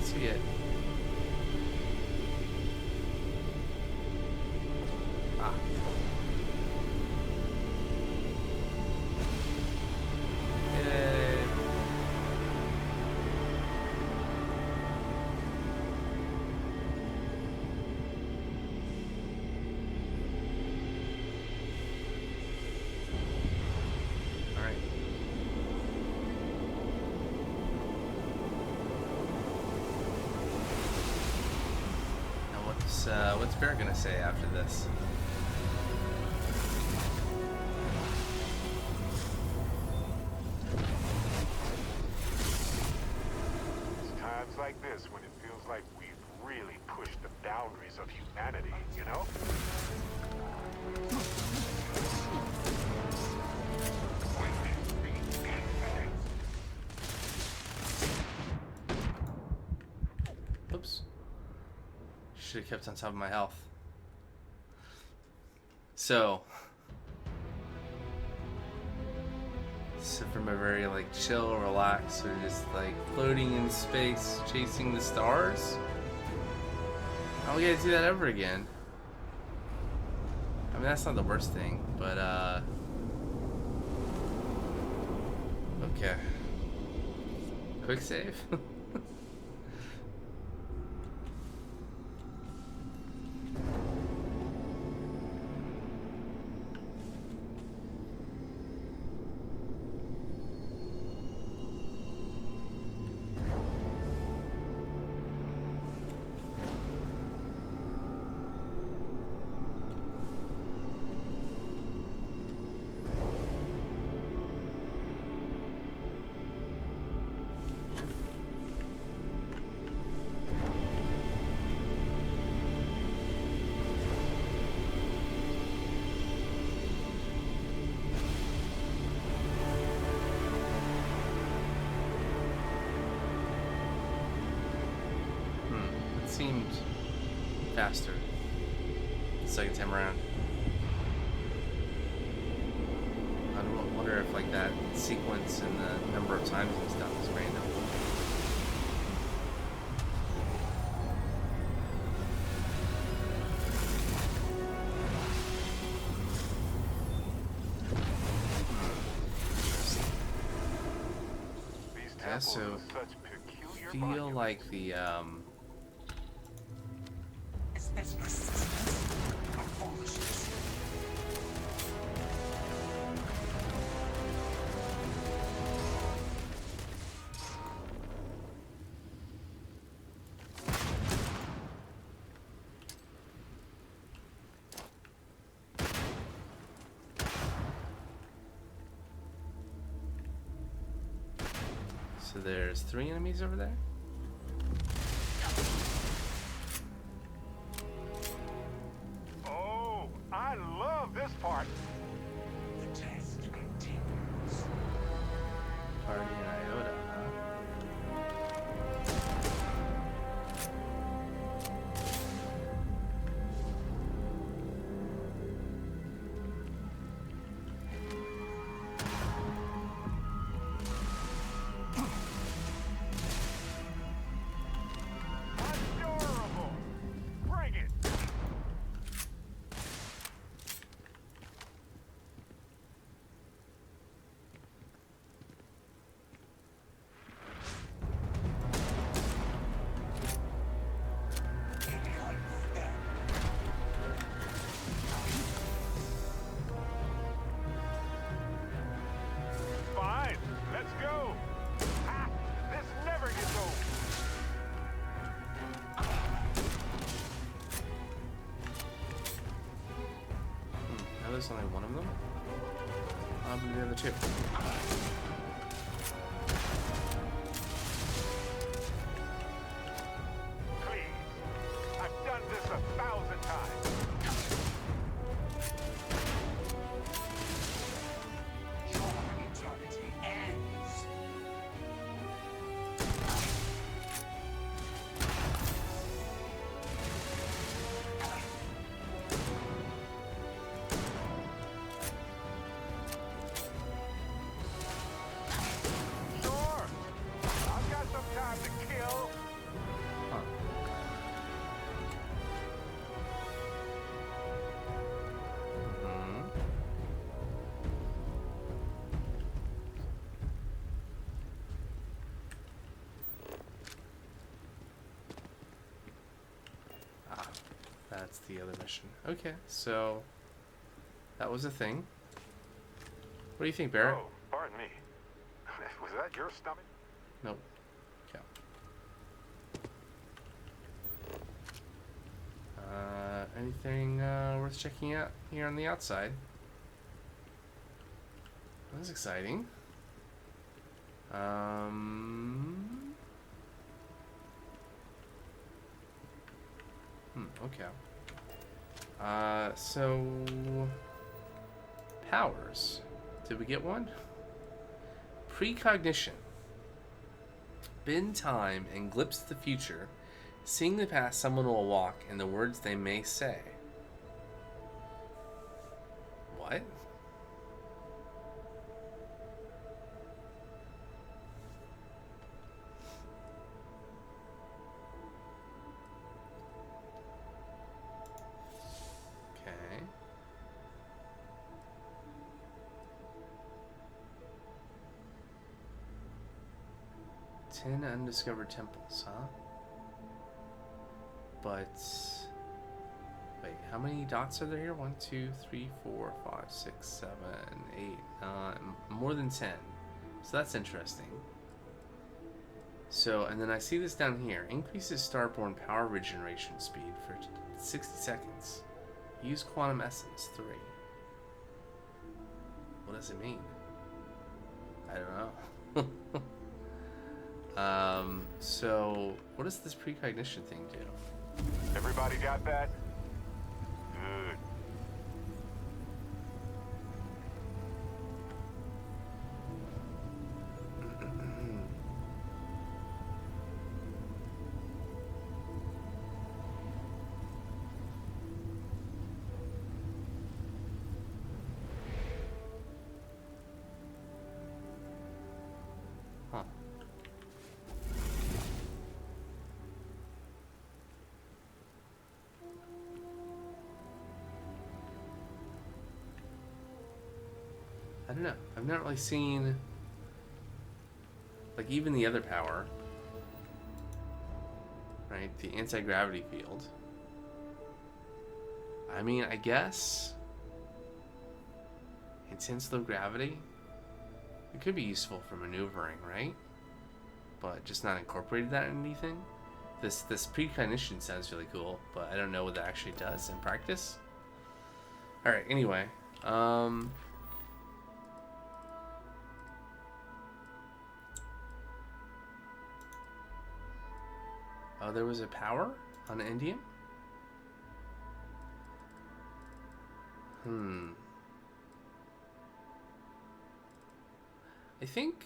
See it. Ah. Yay. All right. What's Bear gonna say after this? It's times like this when it feels like we've really pushed the boundaries of humanity, you know? Oops. Should have kept on top of my health. So from a very like chill, relaxed, or just like floating in space, chasing the stars. I don't get to do that ever again. I mean, that's not the worst thing, but okay. Quick save. Seemed faster the second time around. I wonder if like that sequence and the number of times and stuff is random. I also feel like the so there's 3 enemies over there. Oh, I love this part. The test continues. Party in Iota, huh? close only one of them. But the other two. Please. I've done this 1,000 times. Your eternity ends. Sure. I've got some time to kill. Huh. Hmm. Ah, that's the other mission. Okay, so that was a thing. What do you think, Barrett? Oh, pardon me. Was that your stomach? Nope. Okay. Anything worth checking out here on the outside? That's exciting. Okay. So powers. Did we get one? Precognition. Bend time and glimpse the future. Seeing the past, someone will walk in the words they may say. What? Okay. Ten undiscovered temples, huh? But wait, how many dots are there here? 1, 2, 3, 4, 5, 6, 7, 8, 9, more than 10. So that's interesting. So, and then I see this down here. Increases starborn power regeneration speed for 60 seconds. Use quantum essence 3. What does it mean? I don't know. So what does this precognition thing do? Everybody got that? Good. Huh. I don't know. I've not really seen, like, even the other power, right? The anti-gravity field. I mean, I guess intense low gravity, it could be useful for maneuvering, right? But just not incorporated that in anything. This precognition sounds really cool, but I don't know what that actually does in practice. All right. Anyway, oh, there was a power on the Indian? I think...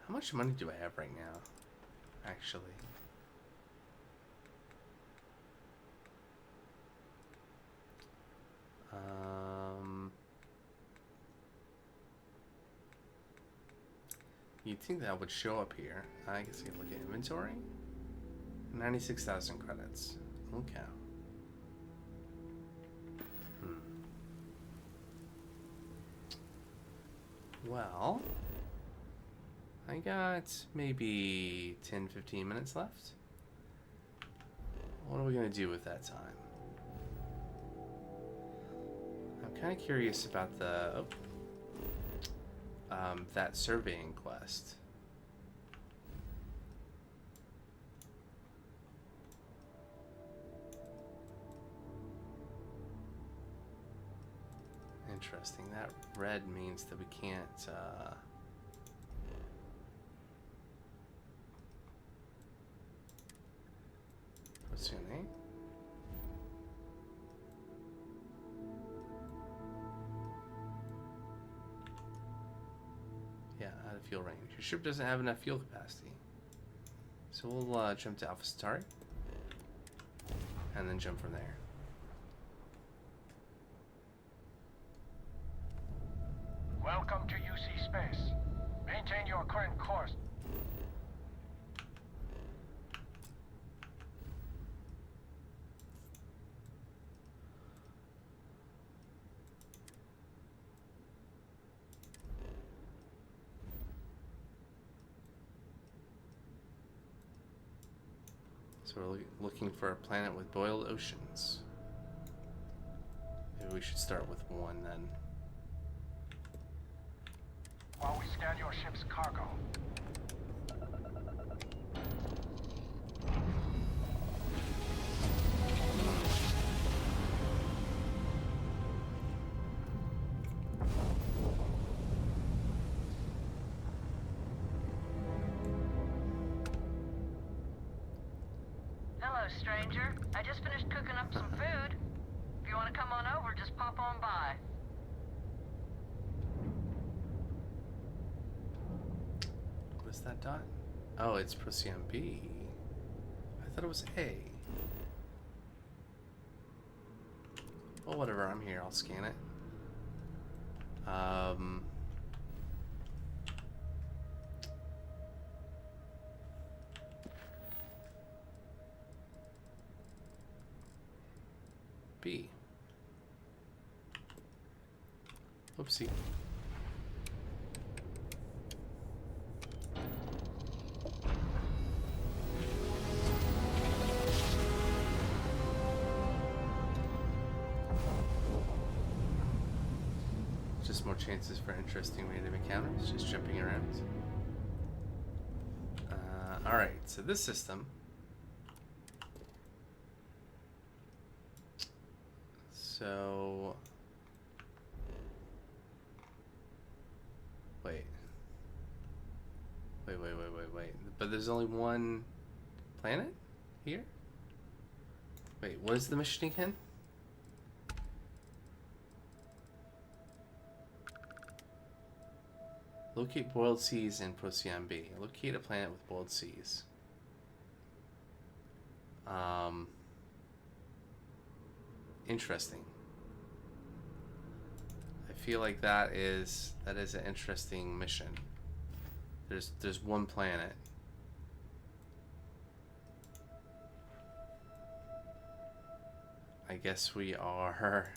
How much money do I have right now? Actually. You'd think that would show up here. I guess I can look at inventory. 96,000 credits. Okay. Well, I got maybe 10-15 minutes left. What are we gonna do with that time? I'm kind of curious about the that surveying quest. Interesting. That red means that we can't, what's your name? Yeah, out of fuel range. Your ship doesn't have enough fuel capacity. So we'll jump to Alpha Centauri. And then jump from there. Welcome to UC Space. Maintain your current course. So we're looking for a planet with boiled oceans. Maybe we should start with one then. While we scan your ship's cargo. Hello, stranger. I just finished cooking up some food. If you want to come on over, just pop on by. What is that dot? Oh, it's Procyon B. I thought it was A. Well, whatever. I'm here. I'll scan it. B. Oopsie. Just more chances for interesting random encounters, just jumping around. Alright, so this system. So. Wait. But there's only one planet here? Wait, what is the mission again? Locate boiled seas in Procyon B. Locate a planet with boiled seas. Interesting. I feel like that is an interesting mission. There's one planet. I guess we are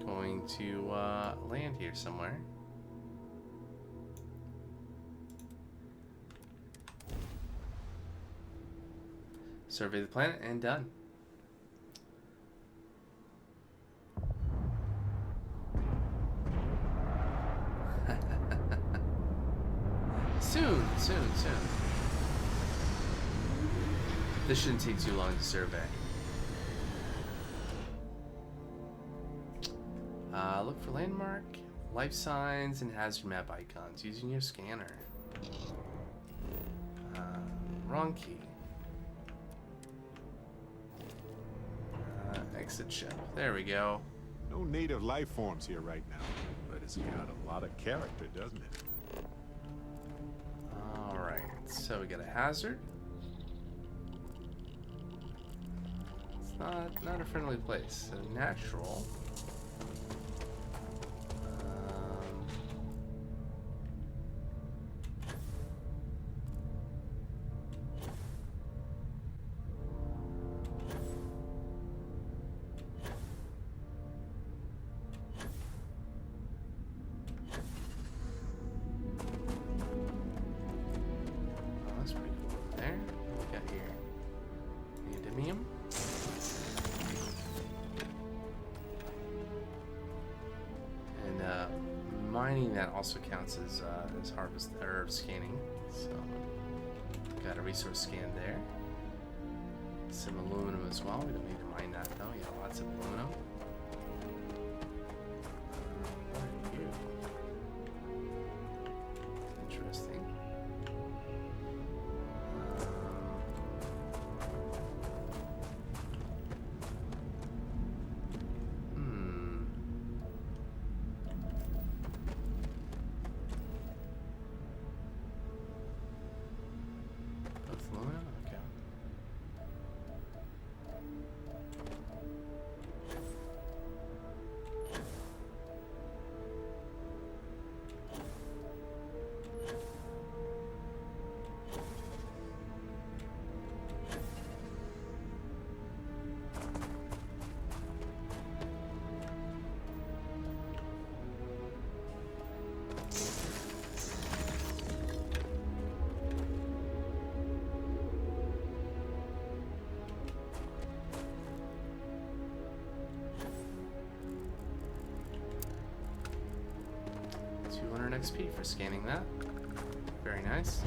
going to land here somewhere. Survey the planet and done. Soon. This shouldn't take too long to survey. Look for landmark, life signs, and hazard map icons using your scanner. Wrong key. Exit ship. There we go. No native life forms here right now, but it's got a lot of character, doesn't it? Alright, so we got a hazard. It's not a friendly place. So natural. Mining that also counts as harvest or scanning. So got a resource scan there. Some aluminum as well. We don't need to mine that though. Yeah, lots of aluminum. 200 XP for scanning that. Very nice.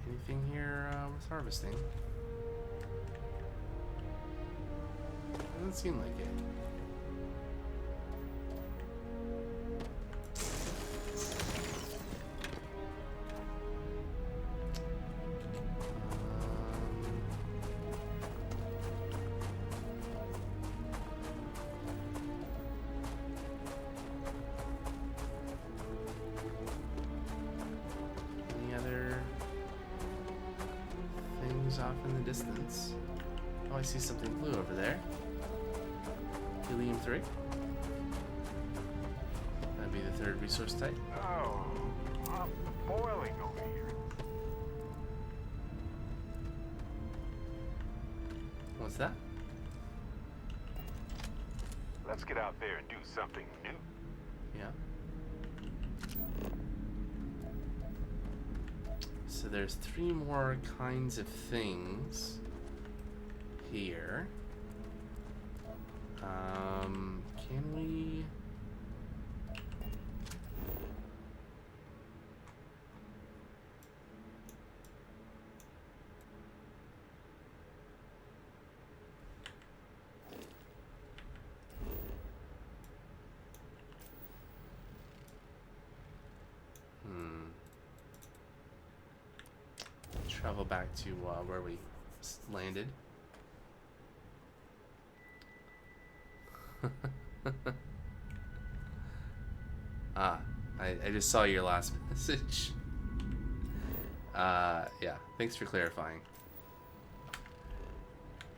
Anything here worth harvesting? Doesn't seem like it. Any other things off in the distance? Oh, I see something blue over there. Helium-3. That'd be the third resource type. Oh, I'm boiling over here. What's that? Let's get out there and do something new. Yeah. So there's 3 more kinds of things here. Can we... Travel back to where we landed. I just saw your last message. Yeah, thanks for clarifying.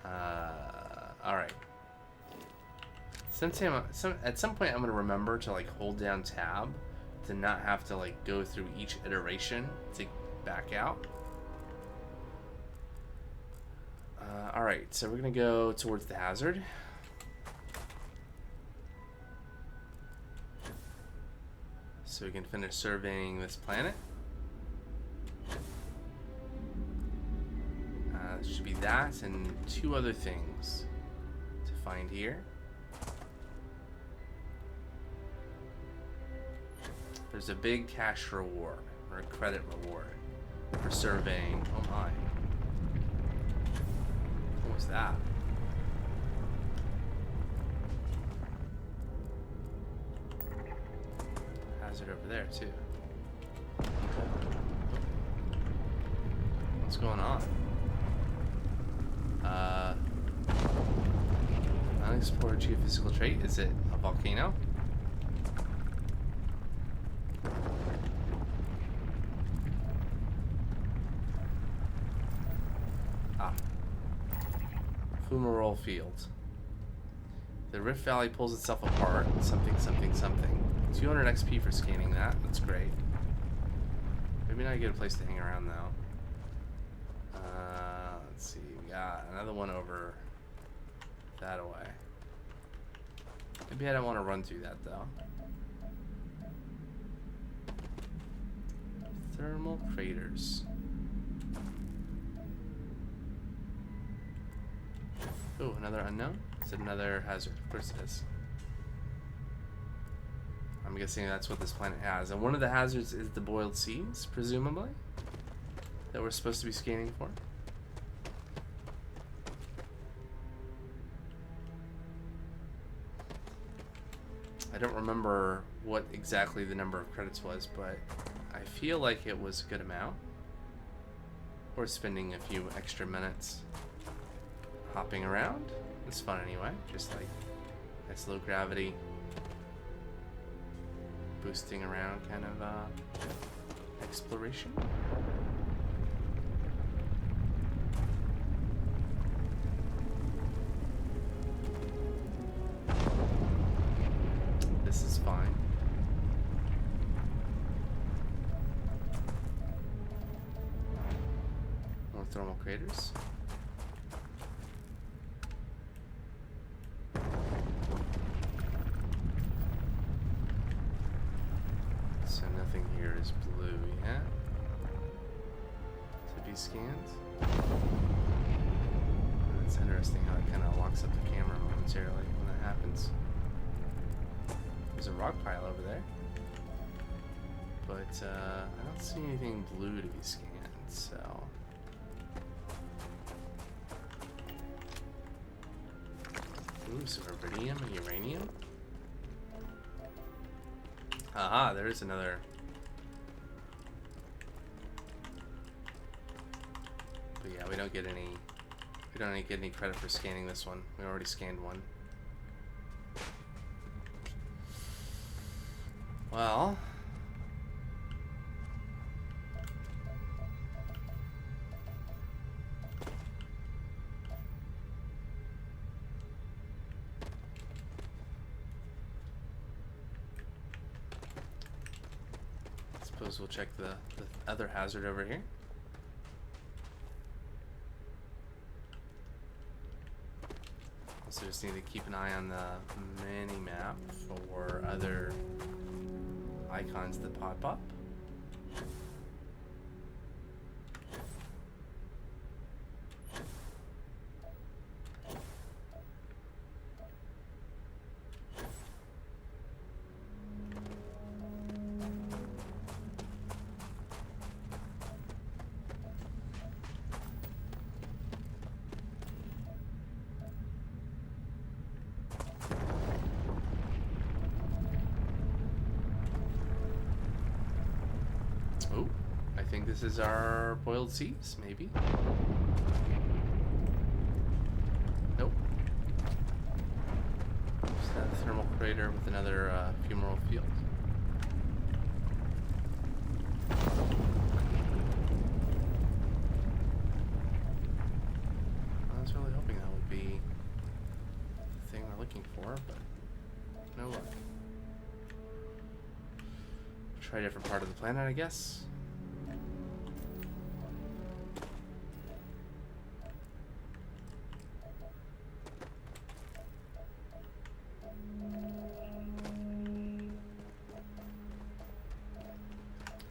Alright. At some point I'm gonna remember to like hold down tab to not have to like go through each iteration to back out. Alright, so we're gonna go towards the hazard. So we can finish surveying this planet. Should be that and 2 other things to find here. There's a big cash reward, or a credit reward, for surveying. Oh my. What was that? Hazard over there, too. What's going on? Unexplored geophysical trait. Is it a volcano? Fumarole Field. The Rift Valley pulls itself apart. Something, something, something. 200 XP for scanning that. That's great. Maybe not a good place to hang around, though. Let's see. We got another one over that way. Maybe I don't want to run through that, though. Thermal craters. Oh, another unknown? Is it another hazard? Of course it is. I'm guessing that's what this planet has. And one of the hazards is the boiled seas, presumably, that we're supposed to be scanning for. I don't remember what exactly the number of credits was, but I feel like it was a good amount. Or spending a few extra minutes hopping around. It's fun anyway, just like nice low gravity, boosting around kind of exploration. This is fine. More thermal craters. So nothing here is blue, yeah? To be scanned? It's interesting how it kind of locks up the camera momentarily when that happens. There's a rock pile over there. But I don't see anything blue to be scanned, so... Ooh, some iridium and uranium. Aha, there's another. But yeah, we don't get any credit for scanning this one. We already scanned one. Well, I suppose we'll check the other hazard over here. Also just need to keep an eye on the mini-map for other icons that pop up. Oh, I think this is our boiled seas, maybe. Nope. Just a thermal crater with another fumarole field. I was really hoping that would be the thing we're looking for, but no luck. Try a different part of the planet, I guess.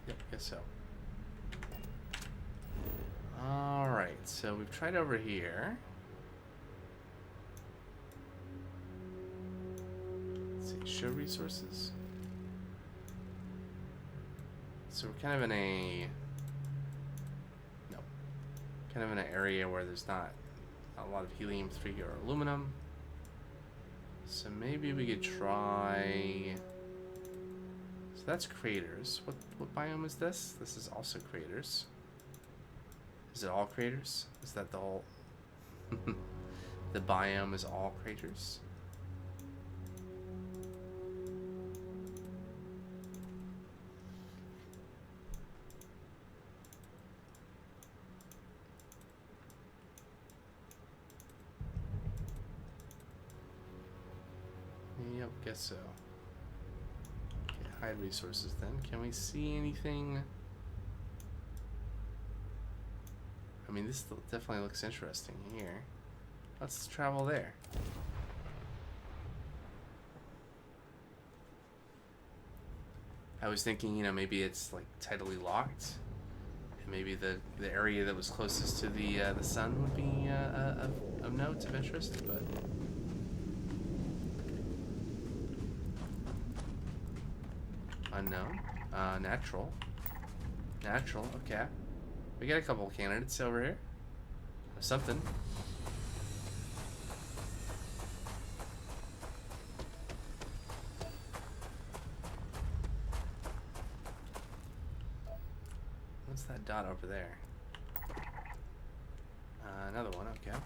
Yep, guess so. Alright, so we've tried over here. Let's see, show resources. So we're kind of in a, no, kind of in an area where there's not a lot of helium-3 or aluminum. So maybe we could try, so that's craters. What biome is this? This is also craters. Is it all craters? Is that the whole, the biome is all craters? Yep, guess so. Okay, hide resources then. Can we see anything? I mean, this definitely looks interesting here. Let's travel there. I was thinking, you know, maybe it's like tidally locked, and maybe the area that was closest to the sun would be of note, of interest, but. Unknown. Natural. Natural, okay. We got a couple of candidates over here. Something. What's that dot over there? Another one, okay.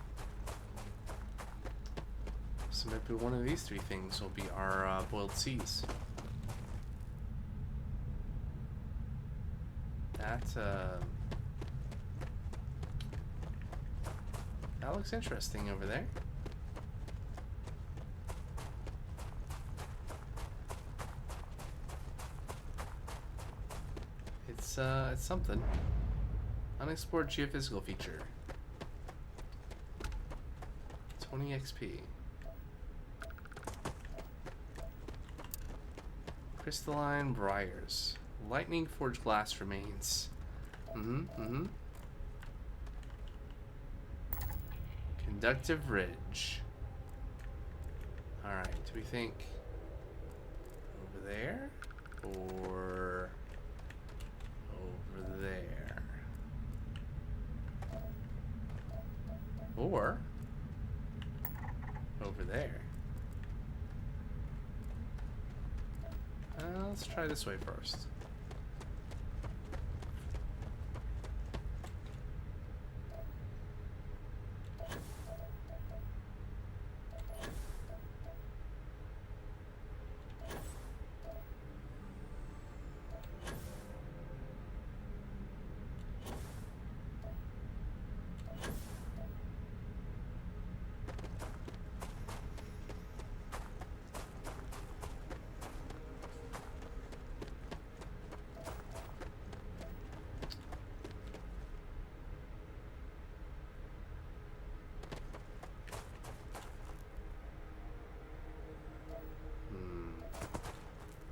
So maybe one of these three things will be our boiled seas. That looks interesting over there. It's something. Unexplored geophysical feature. 20 XP. Crystalline briars. Lightning forged glass remains. Conductive ridge. Alright, do we think over there? Or over there? Or over there? Let's try this way first.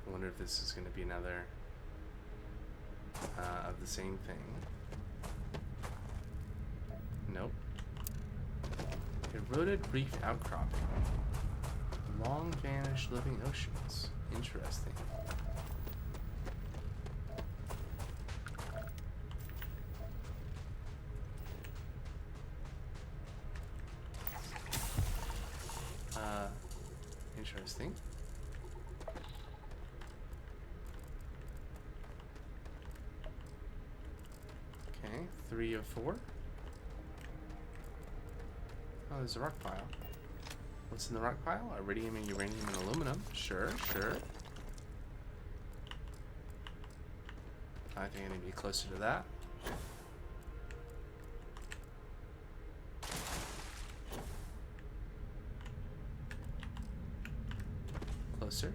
I wonder if this is going to be another of the same thing. Nope. Eroded reef outcropping. Long vanished living oceans. Interesting. Interesting. Okay, 3 of 4. Oh, there's a rock pile. What's in the rock pile? Iridium and uranium and aluminum. Sure, sure. I think I need to be closer to that. Closer.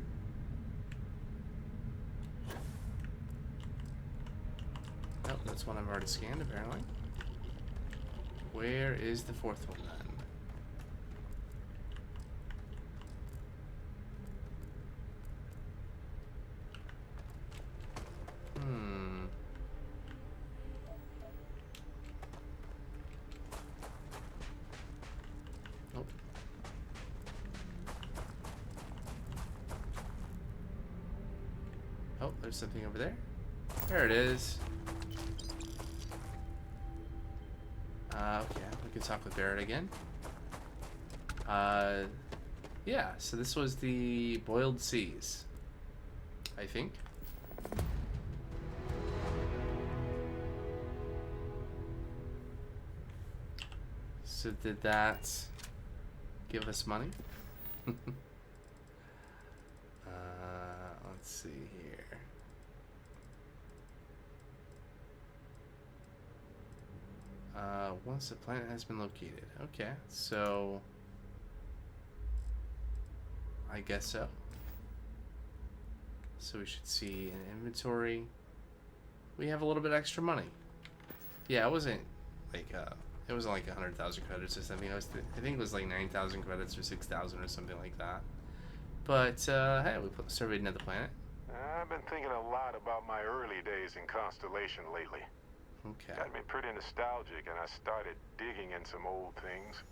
Nope, that's one I've already scanned apparently. Where is the fourth one then? Nope. Oh, there's something over there. There it is. Okay, we can talk with Barrett again. Yeah, so this was the Boiled Seas, I think. So did that give us money? Let's see here. Once the planet has been located. Okay, so I guess so. So we should see an inventory. We have a little bit extra money. Yeah, it wasn't like 100,000 credits or something. I think it was like 9,000 credits or 6,000 or something like that. But hey, we surveyed another planet. I've been thinking a lot about my early days in Constellation lately. Okay. Got me pretty nostalgic, and I started digging in some old things.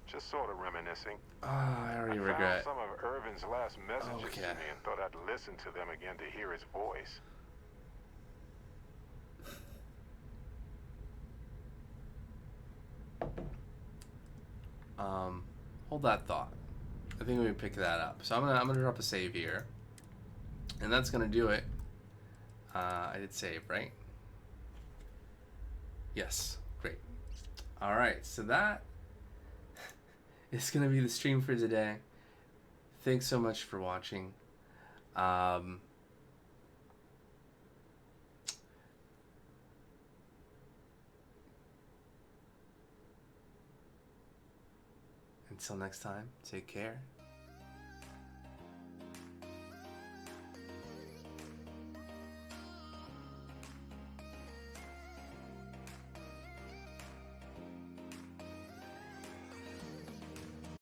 Just sort of reminiscing. Oh, I already I regret. found some of Irvin's last messages to Okay. me and thought I'd listen to them again to hear his voice. Hold that thought. I think we can pick that up. So I'm gonna drop a save here, and that's gonna do it. I did save, right? Yes, great. All right, so that is gonna be the stream for today. Thanks so much for watching. Until next time, take care.